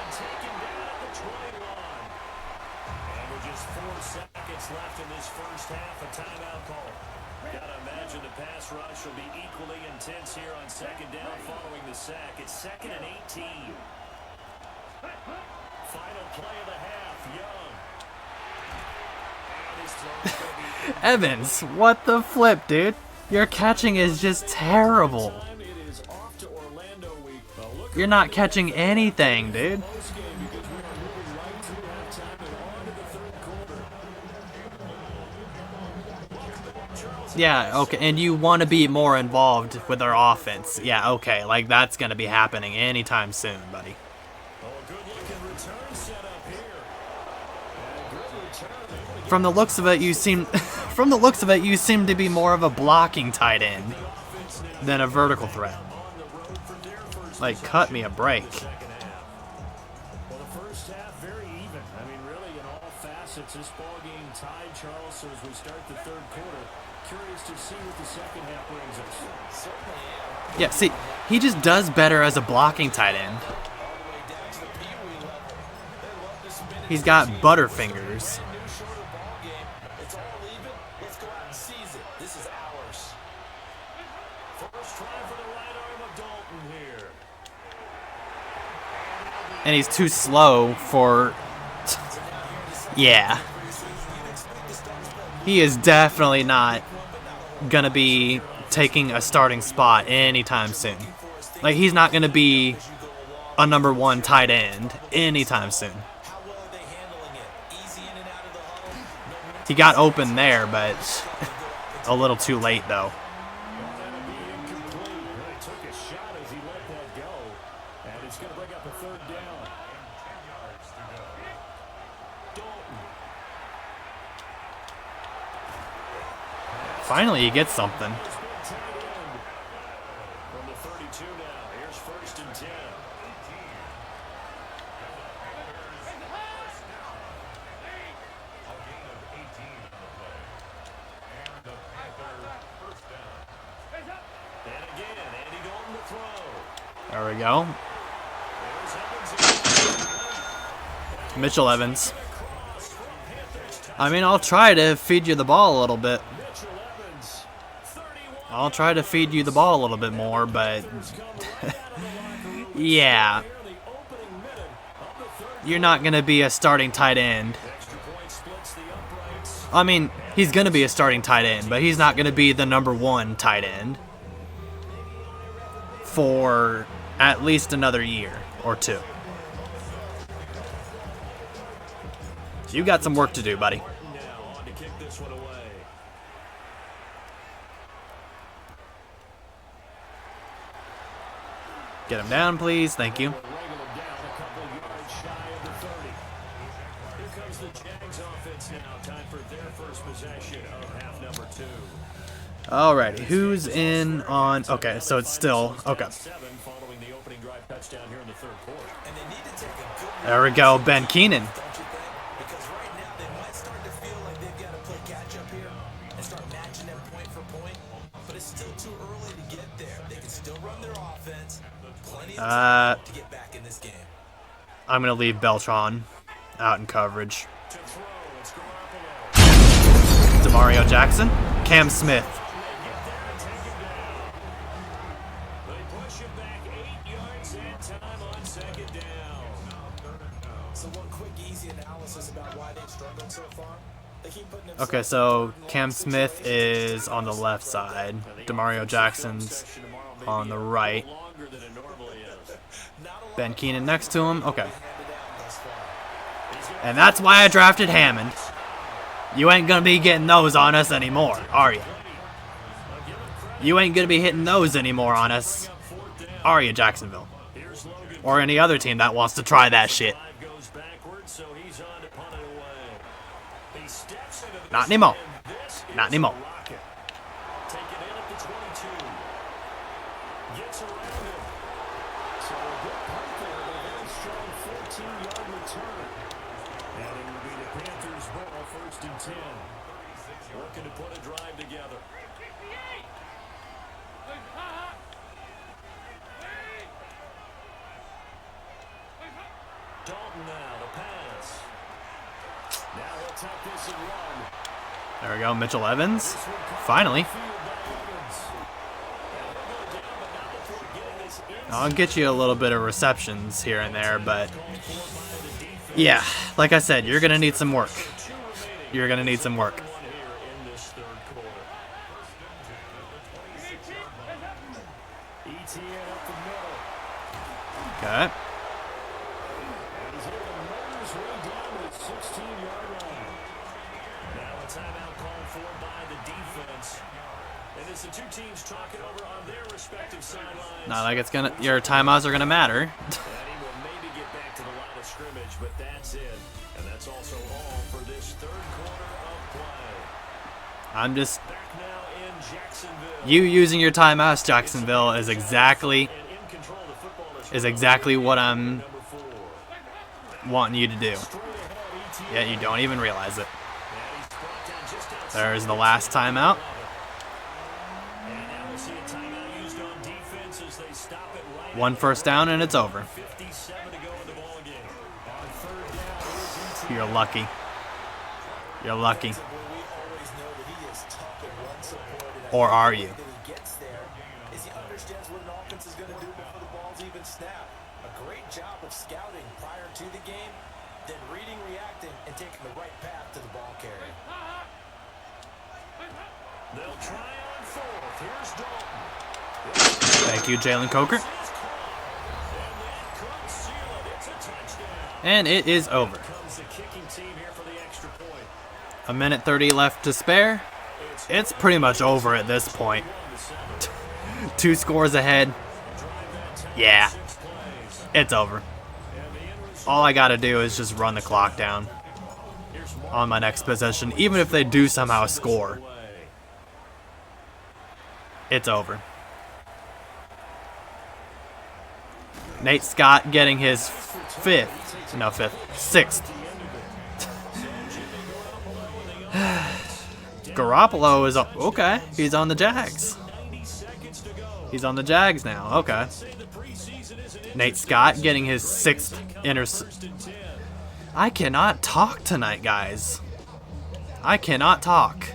Evans, what the flip, dude? Your catching is just terrible. You're not catching anything, dude. Yeah, okay, and you want to be more involved with our offense. Yeah, okay, like that's going to be happening anytime soon, buddy. From the looks of it, you seem to be more of a blocking tight end than a vertical threat. Like, cut me a break. Well, the first half very even. I mean, really, in all facets, this ball game tied, Charles. So as we start the third quarter, curious to see what the second half brings us. Yeah, see, he just does better as a blocking tight end. He's got butterfingers. And he's too slow for... Yeah. he is definitely not gonna be taking a starting spot anytime soon. Like, he's not gonna be a number 1 tight end anytime soon. He got open there, but a little too late though. Finally, he gets something. From the 32 now, here's 1st and 10. And again, Andy Dalton to throw. There we go. Mitchell Evans. I mean, I'll try to feed you the ball a little bit. I'll try to feed you the ball a little bit more, but yeah. You're not going to be a starting tight end. I mean, he's going to be a starting tight end, but he's not going to be the number 1 tight end for at least another year or 2. You got some work to do, buddy. Now on to kick this one away. Get him down, please. Thank you. Wrangle him down a couple yards shy of the 30. Here comes the Jags offense now. Time for their first possession of half number 2. Alrighty, who's in on... Okay, so it's still... Okay. 7 following the opening drive touchdown here in the 3rd quarter. And they need to take a good There we go, Ben Keenan. don't you think? Because right now they might start to feel like they've got to play catch up here and start matching them point for point. But it's still too early to get there. They can still run their offense. Plenty of time to get back in this game. I'm going to leave Beltran out in coverage. To throw, it's Garoppolo. Demario Jackson. Cam Smith. They push him back 8 yards and time on 2nd down. So one quick, easy analysis about why they've struggled so far. They keep putting themselves Okay, so Cam Smith is on the left side. Demario Jackson's on the right. Longer than it normally is. Ben Keenan next to him. Okay. And that's why I drafted Hammond. You ain't going to be getting those on us anymore, are you? You ain't going to be hitting those anymore on us, are you, Jacksonville? Or any other team that wants to try that shit. Goes backwards, so he's on to punt it away. He steps into this Not anymore. and this Not is anymore. a rocket. Taken in at the 22. Gets around him. So a good punt there, but a very strong 14-yard return. And it will be the Panthers' ball, 1st and 10. Working to put a drive together. Dalton now to pass. Now he'll take this and run. There we go, Mitchell Evans. Finally. I'll get you a little bit of receptions here and there, but yeah, like I said, you're going to need some work. You're going to need some work. Okay. Now a timeout called for by the defense. And as the two teams talk it over on their respective sidelines. Not like it's gonna. Your timeouts are gonna matter. And he will maybe get back to the line of scrimmage, but that's it. And that's also all for this 3rd quarter of play. I'm just. Back now in Jacksonville. You using your timeouts, Jacksonville, is exactly And in control of the football what I'm number 4. wanting you to do. Straight ahead, ETN. Yet you don't even realize it. And he's brought down just outside There's the last timeout. And now we'll see a timeout used on defense as they stop it right One at first down and it's over. 57 to go in the ballgame. On 3rd down, here's ETN. You're lucky. You're lucky. We always know that he is tough and run support. And I Or think are the way you? that he gets there is he understands what an offense is going to do before the ball's even snapped. A great job of scouting prior to the game, then reading, reacting, and taking the right path to the ball carrier. They'll try on fourth. Here's Dalton. Thank you, Jalen Coker. And it is over. A minute 30 left to spare. It's pretty much over at this point. 2 scores ahead. Yeah, it's over. All I gotta do is just run the clock down on my next possession, even if they do somehow score. It's over. Nate Scott getting his sixth. Garoppolo is okay. He's on the Jags. He's on the Jags now. Okay. Nate Scott getting his 6th interception. I cannot talk tonight, guys. I cannot talk.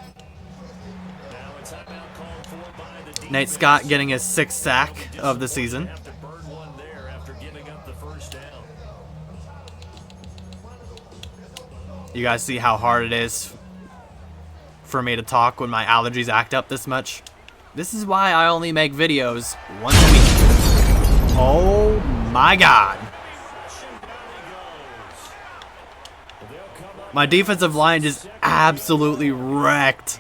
Nate Scott getting his 6th sack of the season. You guys see how hard it is for me to talk when my allergies act up this much? This is why I only make videos once a week. Oh my god. My defensive line just absolutely wrecked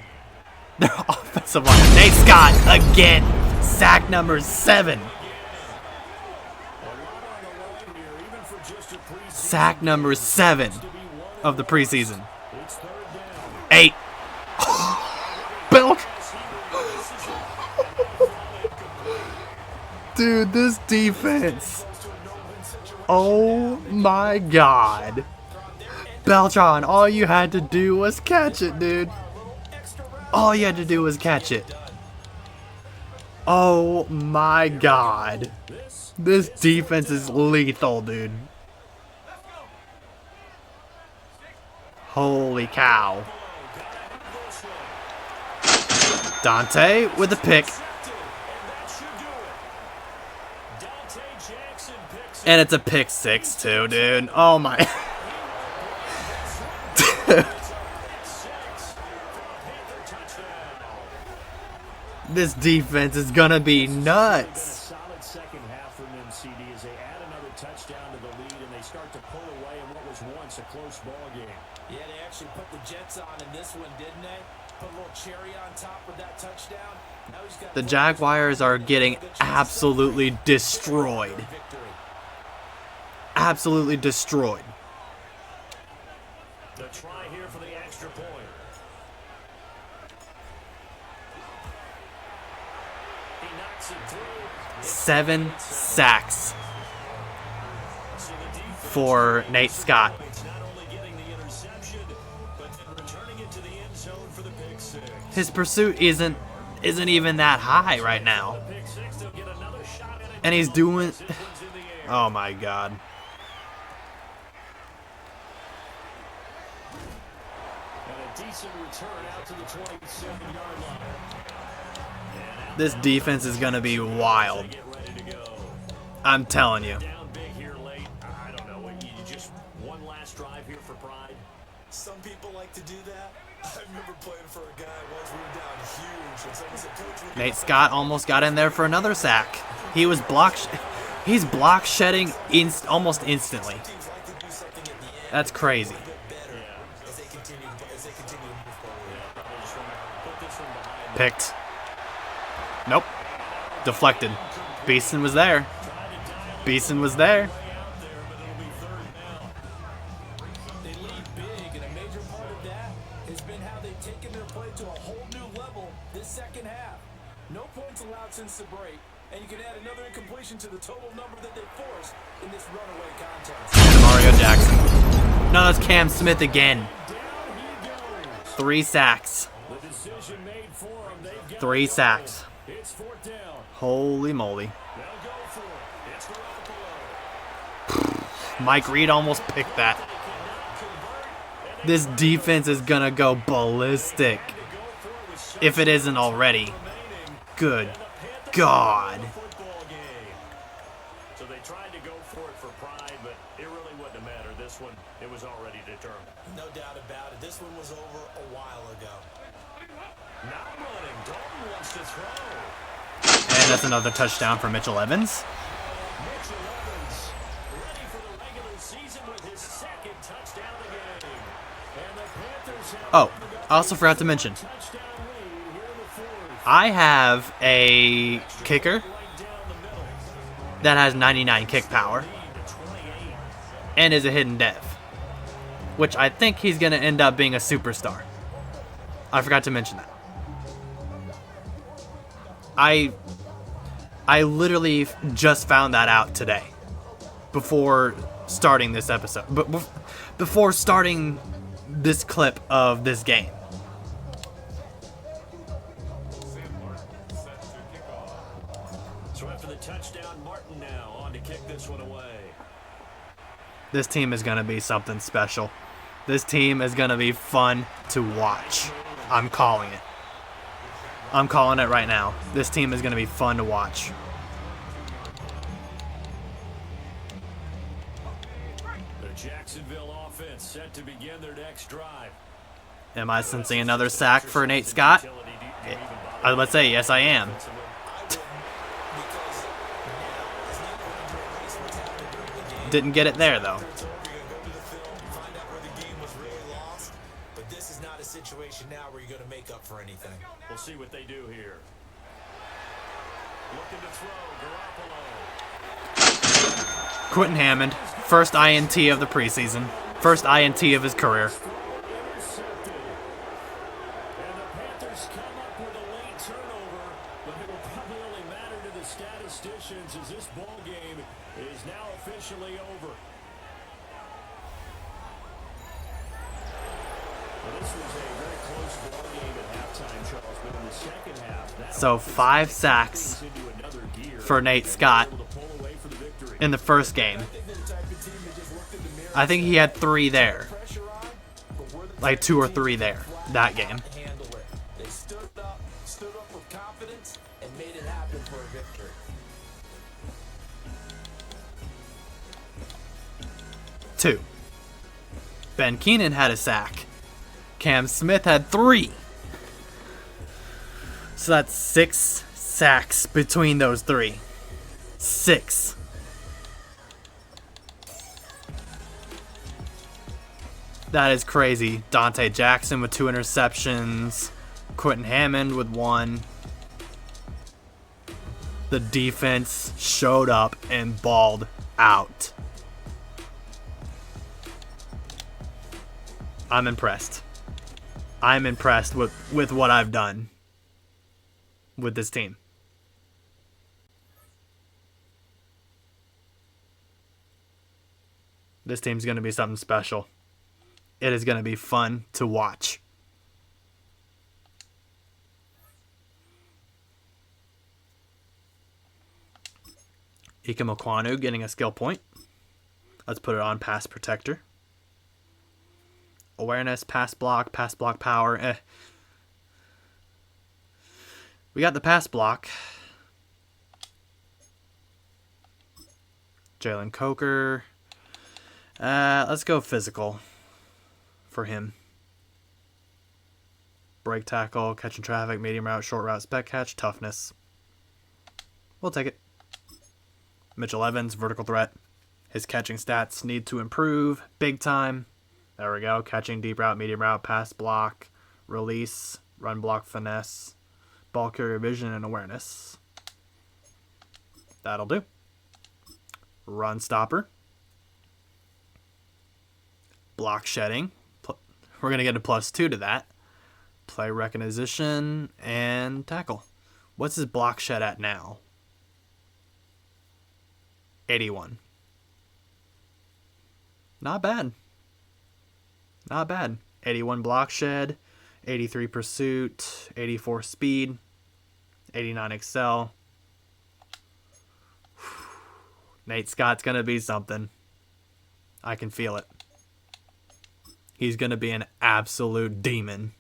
their offensive line. Nate Scott again. Sack number 7. Sack number 7 of the preseason. 8. Bill. Dude, this defense. Oh my god. Beltran, all you had to do was catch it, dude. All you had to do was catch it. Oh my god. This defense is lethal, dude. Holy cow. Dante with a pick. And it's a pick 6 too, dude. Oh my. This defense is gonna be nuts. Solid second half from them, CD, as they add another touchdown to the lead and they start to pull away in what was once a close ball game. Yeah, they actually put the Jets on in this one, didn't they? Put a little cherry on top with that touchdown. Now he's got The Jaguars are getting absolutely destroyed. Absolutely destroyed. The try here for the extra point. 7 sacks for Nate Scott. His pursuit isn't even that high right now. And he's doing... Oh my god. This defense is going to be wild. I'm telling you. Some people like to do that. I remember playing for a guy once we were down huge. And someone said, "Coach, Nate Scott almost got in there for another sack. He was he's block shedding almost instantly. That's crazy. Picked. Nope. Deflected. Beeson was there. Beeson was there. They lead big, and a major part of that has been how they've taken their play to a whole new level this second half. No points allowed since the break, and you can add another incompletion to the total number that they forced in this runaway contest. Mario Jackson. No, that's Cam Smith again. 3 sacks. 3 sacks. Holy moly. Mike Reed almost picked that. This defense is gonna go ballistic. If it isn't already. Good God. So they tried to go for it for pride, but it really wouldn't have mattered. This one, it was already determined. No doubt about it. This one was over a while ago. Now running. Dalton wants to throw. And that's another touchdown for Mitchell Evans. Mitchell Evans ready for the regular season with his second touchdown of the game. And the Panthers have Oh, I also forgot to mention, touchdown lead here in the fourth. I have a kicker Right down the middle. that has 99 kick power and is a hidden dev, which I think he's going to end up being a superstar. I forgot to mention that. I literally just found that out today before starting this episode, but before starting this clip of this game. So after the touchdown, Martin now on to kick this one away. This team is going to be something special. This team is going to be fun to watch. I'm calling it. I'm calling it right now. This team is going to be fun to watch. The Jacksonville offense set to begin their next drive. Am I sensing another sack for Nate Scott? I was about to say, yes, I am. Didn't get it there, though. But this is not a situation now where you're going to make up for anything. We'll see what they do here. Looking to throw, Garoppolo. Quentin Hammond, first INT of the preseason. First INT of his career. Intercepted. And the Panthers come up with a late turnover, but it will probably only matter to the statisticians as this ball game is now officially over. Well, this was a very close ball game at halftime, Charles, but in the second half, that So 5 sacks into another gear. for Nate Scott Able to pull away for the victory. in the first game. I think he had 3 there. Like 2 or 3 there, that game. Handle it. They stood up with confidence, and made it happen for a victory. Two. Ben Keenan had a sack. Cam Smith had 3. So that's 6 sacks between those 3. 6. That is crazy. Dante Jackson with 2 interceptions. Quentin Hammond with 1. The defense showed up and balled out. I'm impressed. I'm impressed with what I've done with this team. This team's going to be something special. It is going to be fun to watch. Ike Mekwonu getting a skill point. Let's put it on pass protector. Awareness, pass block power. We got the pass block. Jalen Coker. Let's go physical for him. Break tackle, catching traffic, medium route, short route, spec catch, toughness. We'll take it. Mitchell Evans, vertical threat. His catching stats need to improve big time. There we go. Catching, deep route, medium route, pass block, release, run block, finesse, ball carrier vision, and awareness. That'll do. Run stopper. Block shedding. We're going to get a +2 to that. Play recognition and tackle. What's his block shed at now? 81. Not bad. Not bad. 81 block shed, 83 pursuit, 84 speed, 89 excel. Nate Scott's going to be something. I can feel it. He's going to be an absolute demon.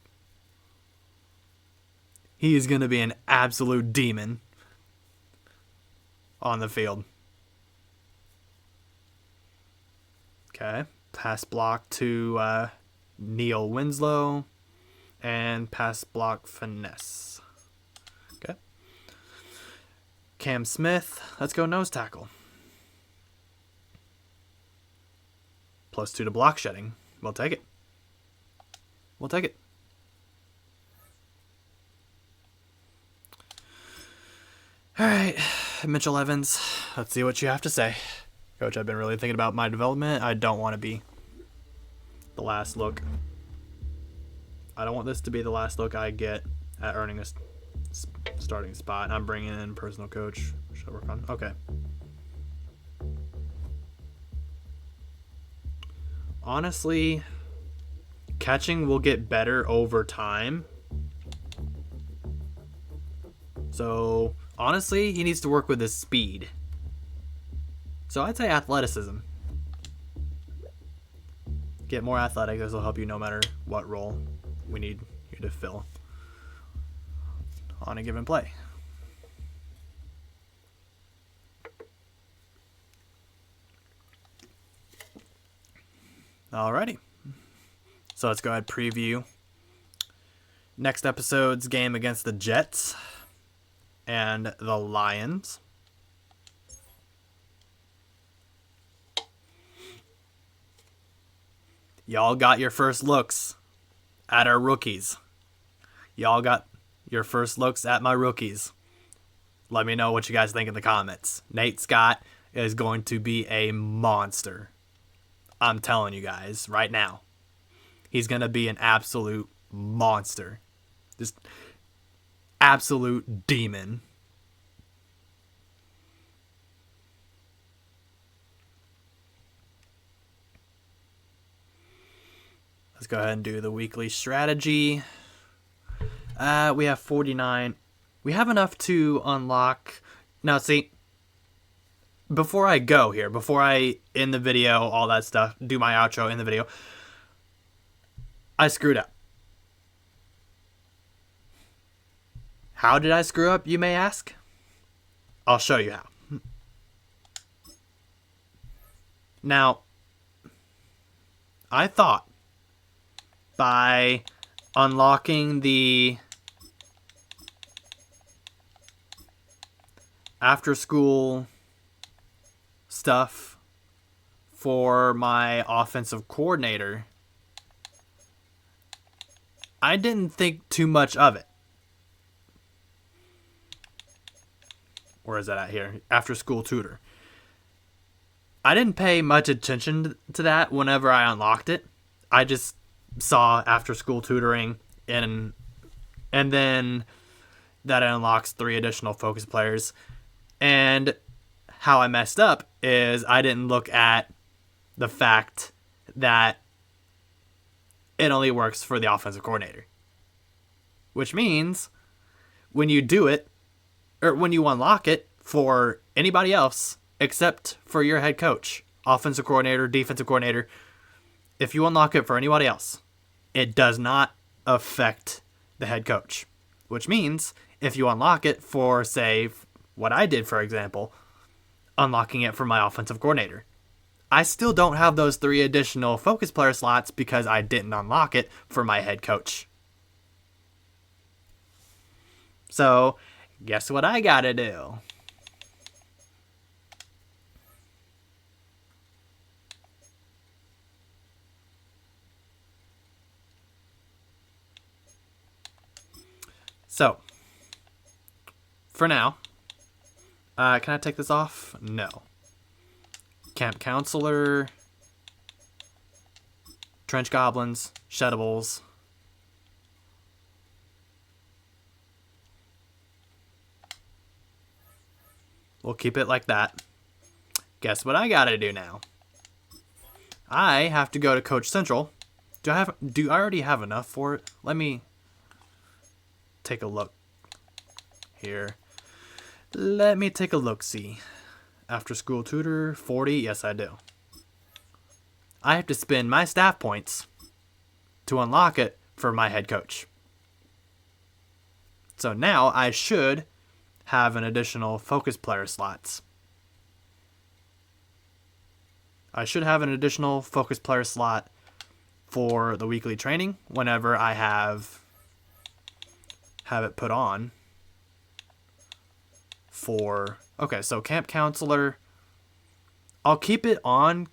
He is going to be an absolute demon on the field. Okay. Pass block to Neil Winslow. and pass block finesse. Okay. Cam Smith, let's go nose tackle. +2 to block shedding. We'll take it. We'll take it. All right, Mitchell Evans, let's see what you have to say. Coach, I've been really thinking about my development. I don't want to be the last look. I don't want this to be the last look I get at earning a starting spot. I'm bringing in personal coach. Should I work on? Okay. Honestly, catching will get better over time. So, honestly, he needs to work with his speed. So, I'd say athleticism. Get more athletic. This will help you no matter what role we need you to fill on a given play. Alrighty. So let's go ahead and preview next episode's game against the Jets and the Lions. Y'all got your first looks at our rookies. Y'all got your first looks at my rookies. Let me know what you guys think in the comments. Nate Scott is going to be a monster. I'm telling you guys right now. He's going to be an absolute monster. Just absolute demon. Let's go ahead and do the weekly strategy. We have 49. We have enough to unlock. Now, see, before I go here, before I end the video, all that stuff, do my outro in the video, I screwed up. How did I screw up, you may ask? I'll show you how. Now, I thought by unlocking the after school stuff for my offensive coordinator, I didn't think too much of it. Where is that at here? After school tutor. I didn't pay much attention to that whenever I unlocked it. I just saw after school tutoring and then that it unlocks 3 additional focus players. And how I messed up is I didn't look at the fact that it only works for the offensive coordinator. Which means when you do it, or when you unlock it for anybody else except for your head coach, offensive coordinator, defensive coordinator, if you unlock it for anybody else, it does not affect the head coach. Which means if you unlock it for, say, what I did, for example, unlocking it for my offensive coordinator, I still don't have those 3 additional focus player slots because I didn't unlock it for my head coach. So, guess what I gotta do? So, for now, can I take this off? No. Camp Counselor, Trench Goblins, Sheddables. We'll keep it like that. Guess what I gotta do now? I have to go to Coach Central. Do I already have enough for it? Let me take a look here. Let me take a look-see. After school tutor, 40. Yes, I do. I have to spend my staff points to unlock it for my head coach. So now I should have an additional focus player slots. I should have an additional focus player slot for the weekly training whenever I have have it put on for... Okay, so camp counselor. I'll keep it on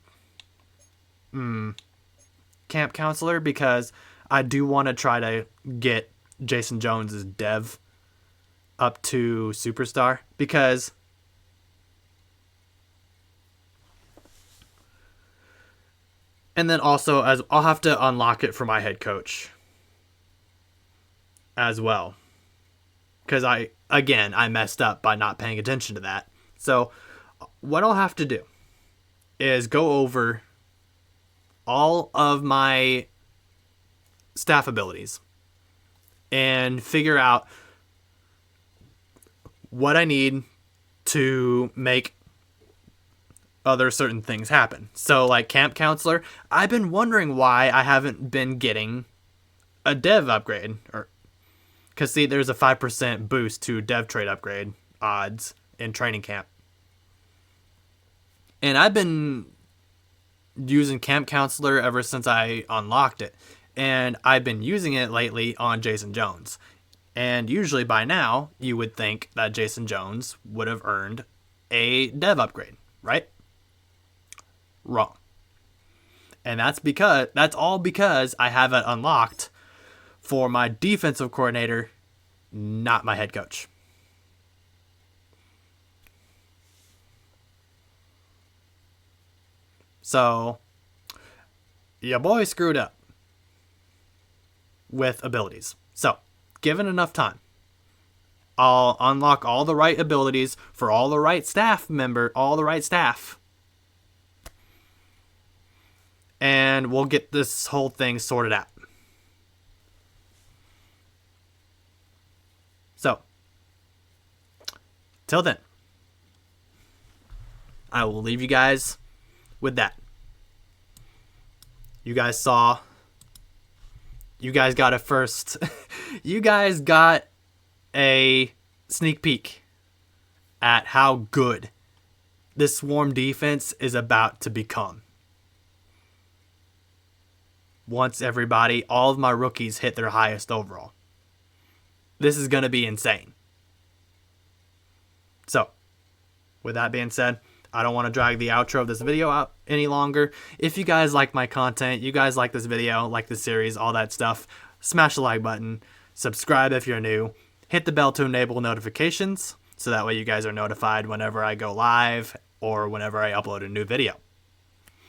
camp counselor because I do want to try to get Jason Jones' dev up to superstar, because and then also as I'll have to unlock it for my head coach as well, because I messed up by not paying attention to that. So what I'll have to do is go over all of my staff abilities and figure out what I need to make other certain things happen. So like camp counselor, I've been wondering why I haven't been getting a dev upgrade, or because see, there's a 5% boost to dev trade upgrade odds in training camp. And I've been using camp counselor ever since I unlocked it. And I've been using it lately on Jason Jones. And usually by now, you would think that Jason Jones would have earned a dev upgrade, right? Wrong. And that's all because I have it unlocked for my defensive coordinator, not my head coach. So, your boy screwed up with abilities. So, given enough time, I'll unlock all the right abilities for all the right staff, and we'll get this whole thing sorted out. So, till then, I will leave you guys with that. You guys got a first, you guys got a sneak peek at how good this Swarm defense is about to become. Once all of my rookies hit their highest overall. This is going to be insane. So, with that being said, I don't want to drag the outro of this video out any longer. If you guys like my content, you guys like this video, like the series, all that stuff, smash the like button, subscribe if you're new, hit the bell to enable notifications, so that way you guys are notified whenever I go live or whenever I upload a new video.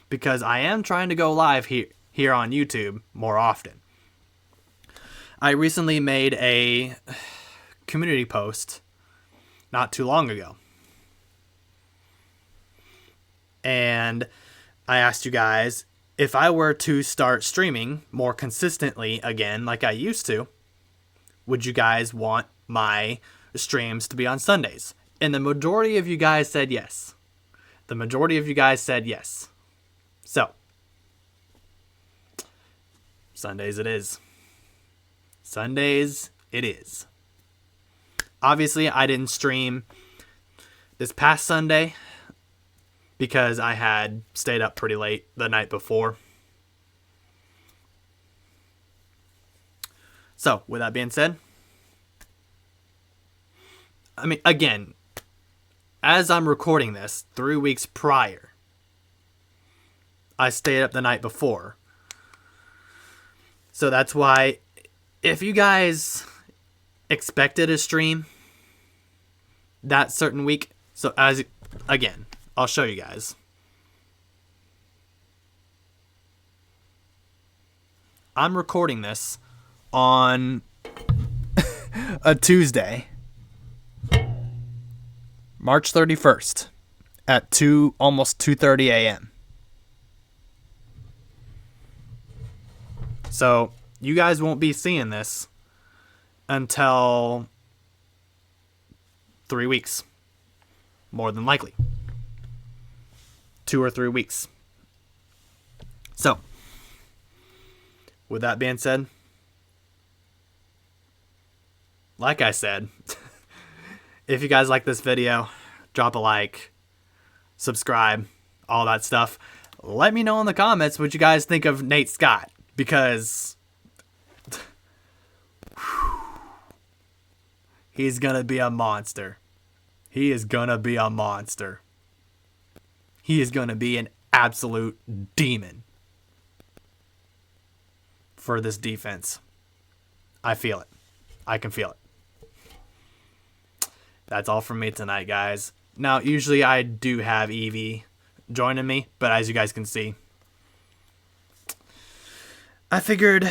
Because I am trying to go live here on YouTube more often. I recently made a community post not too long ago. And I asked you guys, if I were to start streaming more consistently again like I used to, would you guys want my streams to be on Sundays? And the majority of you guys said yes. So, Sundays it is. Obviously, I didn't stream this past Sunday because I had stayed up pretty late the night before. So, with that being said, again, as I'm recording this, 3 weeks prior, I stayed up the night before. So that's why, if you guys expected a stream that certain week, again, I'll show you guys. I'm recording this on a Tuesday, March 31st at almost 2:30 a.m. So you guys won't be seeing this until 3 weeks, more than likely. 2 or 3 weeks. So, with that being said, like I said, if you guys like this video, drop a like, subscribe, all that stuff. Let me know in the comments what you guys think of Nate Scott, because He's going to be a monster. He is going to be a monster. He is going to be an absolute demon for this defense. I feel it. I can feel it. That's all from me tonight, guys. Now, usually I do have Evie joining me, but as you guys can see, I figured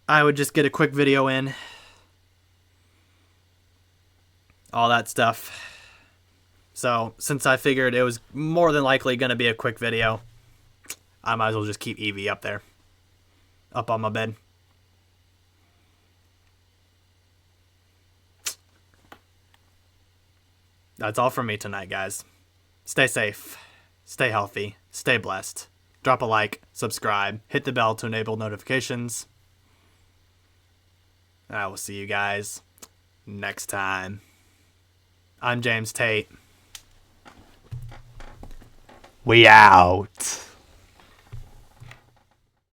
I would just get a quick video in. All that stuff. So, since I figured it was more than likely going to be a quick video, I might as well just keep Evie up there. Up on my bed. That's all from me tonight, guys. Stay safe. Stay healthy. Stay blessed. Drop a like. Subscribe. Hit the bell to enable notifications. I will see you guys next time. I'm James Tate. We out.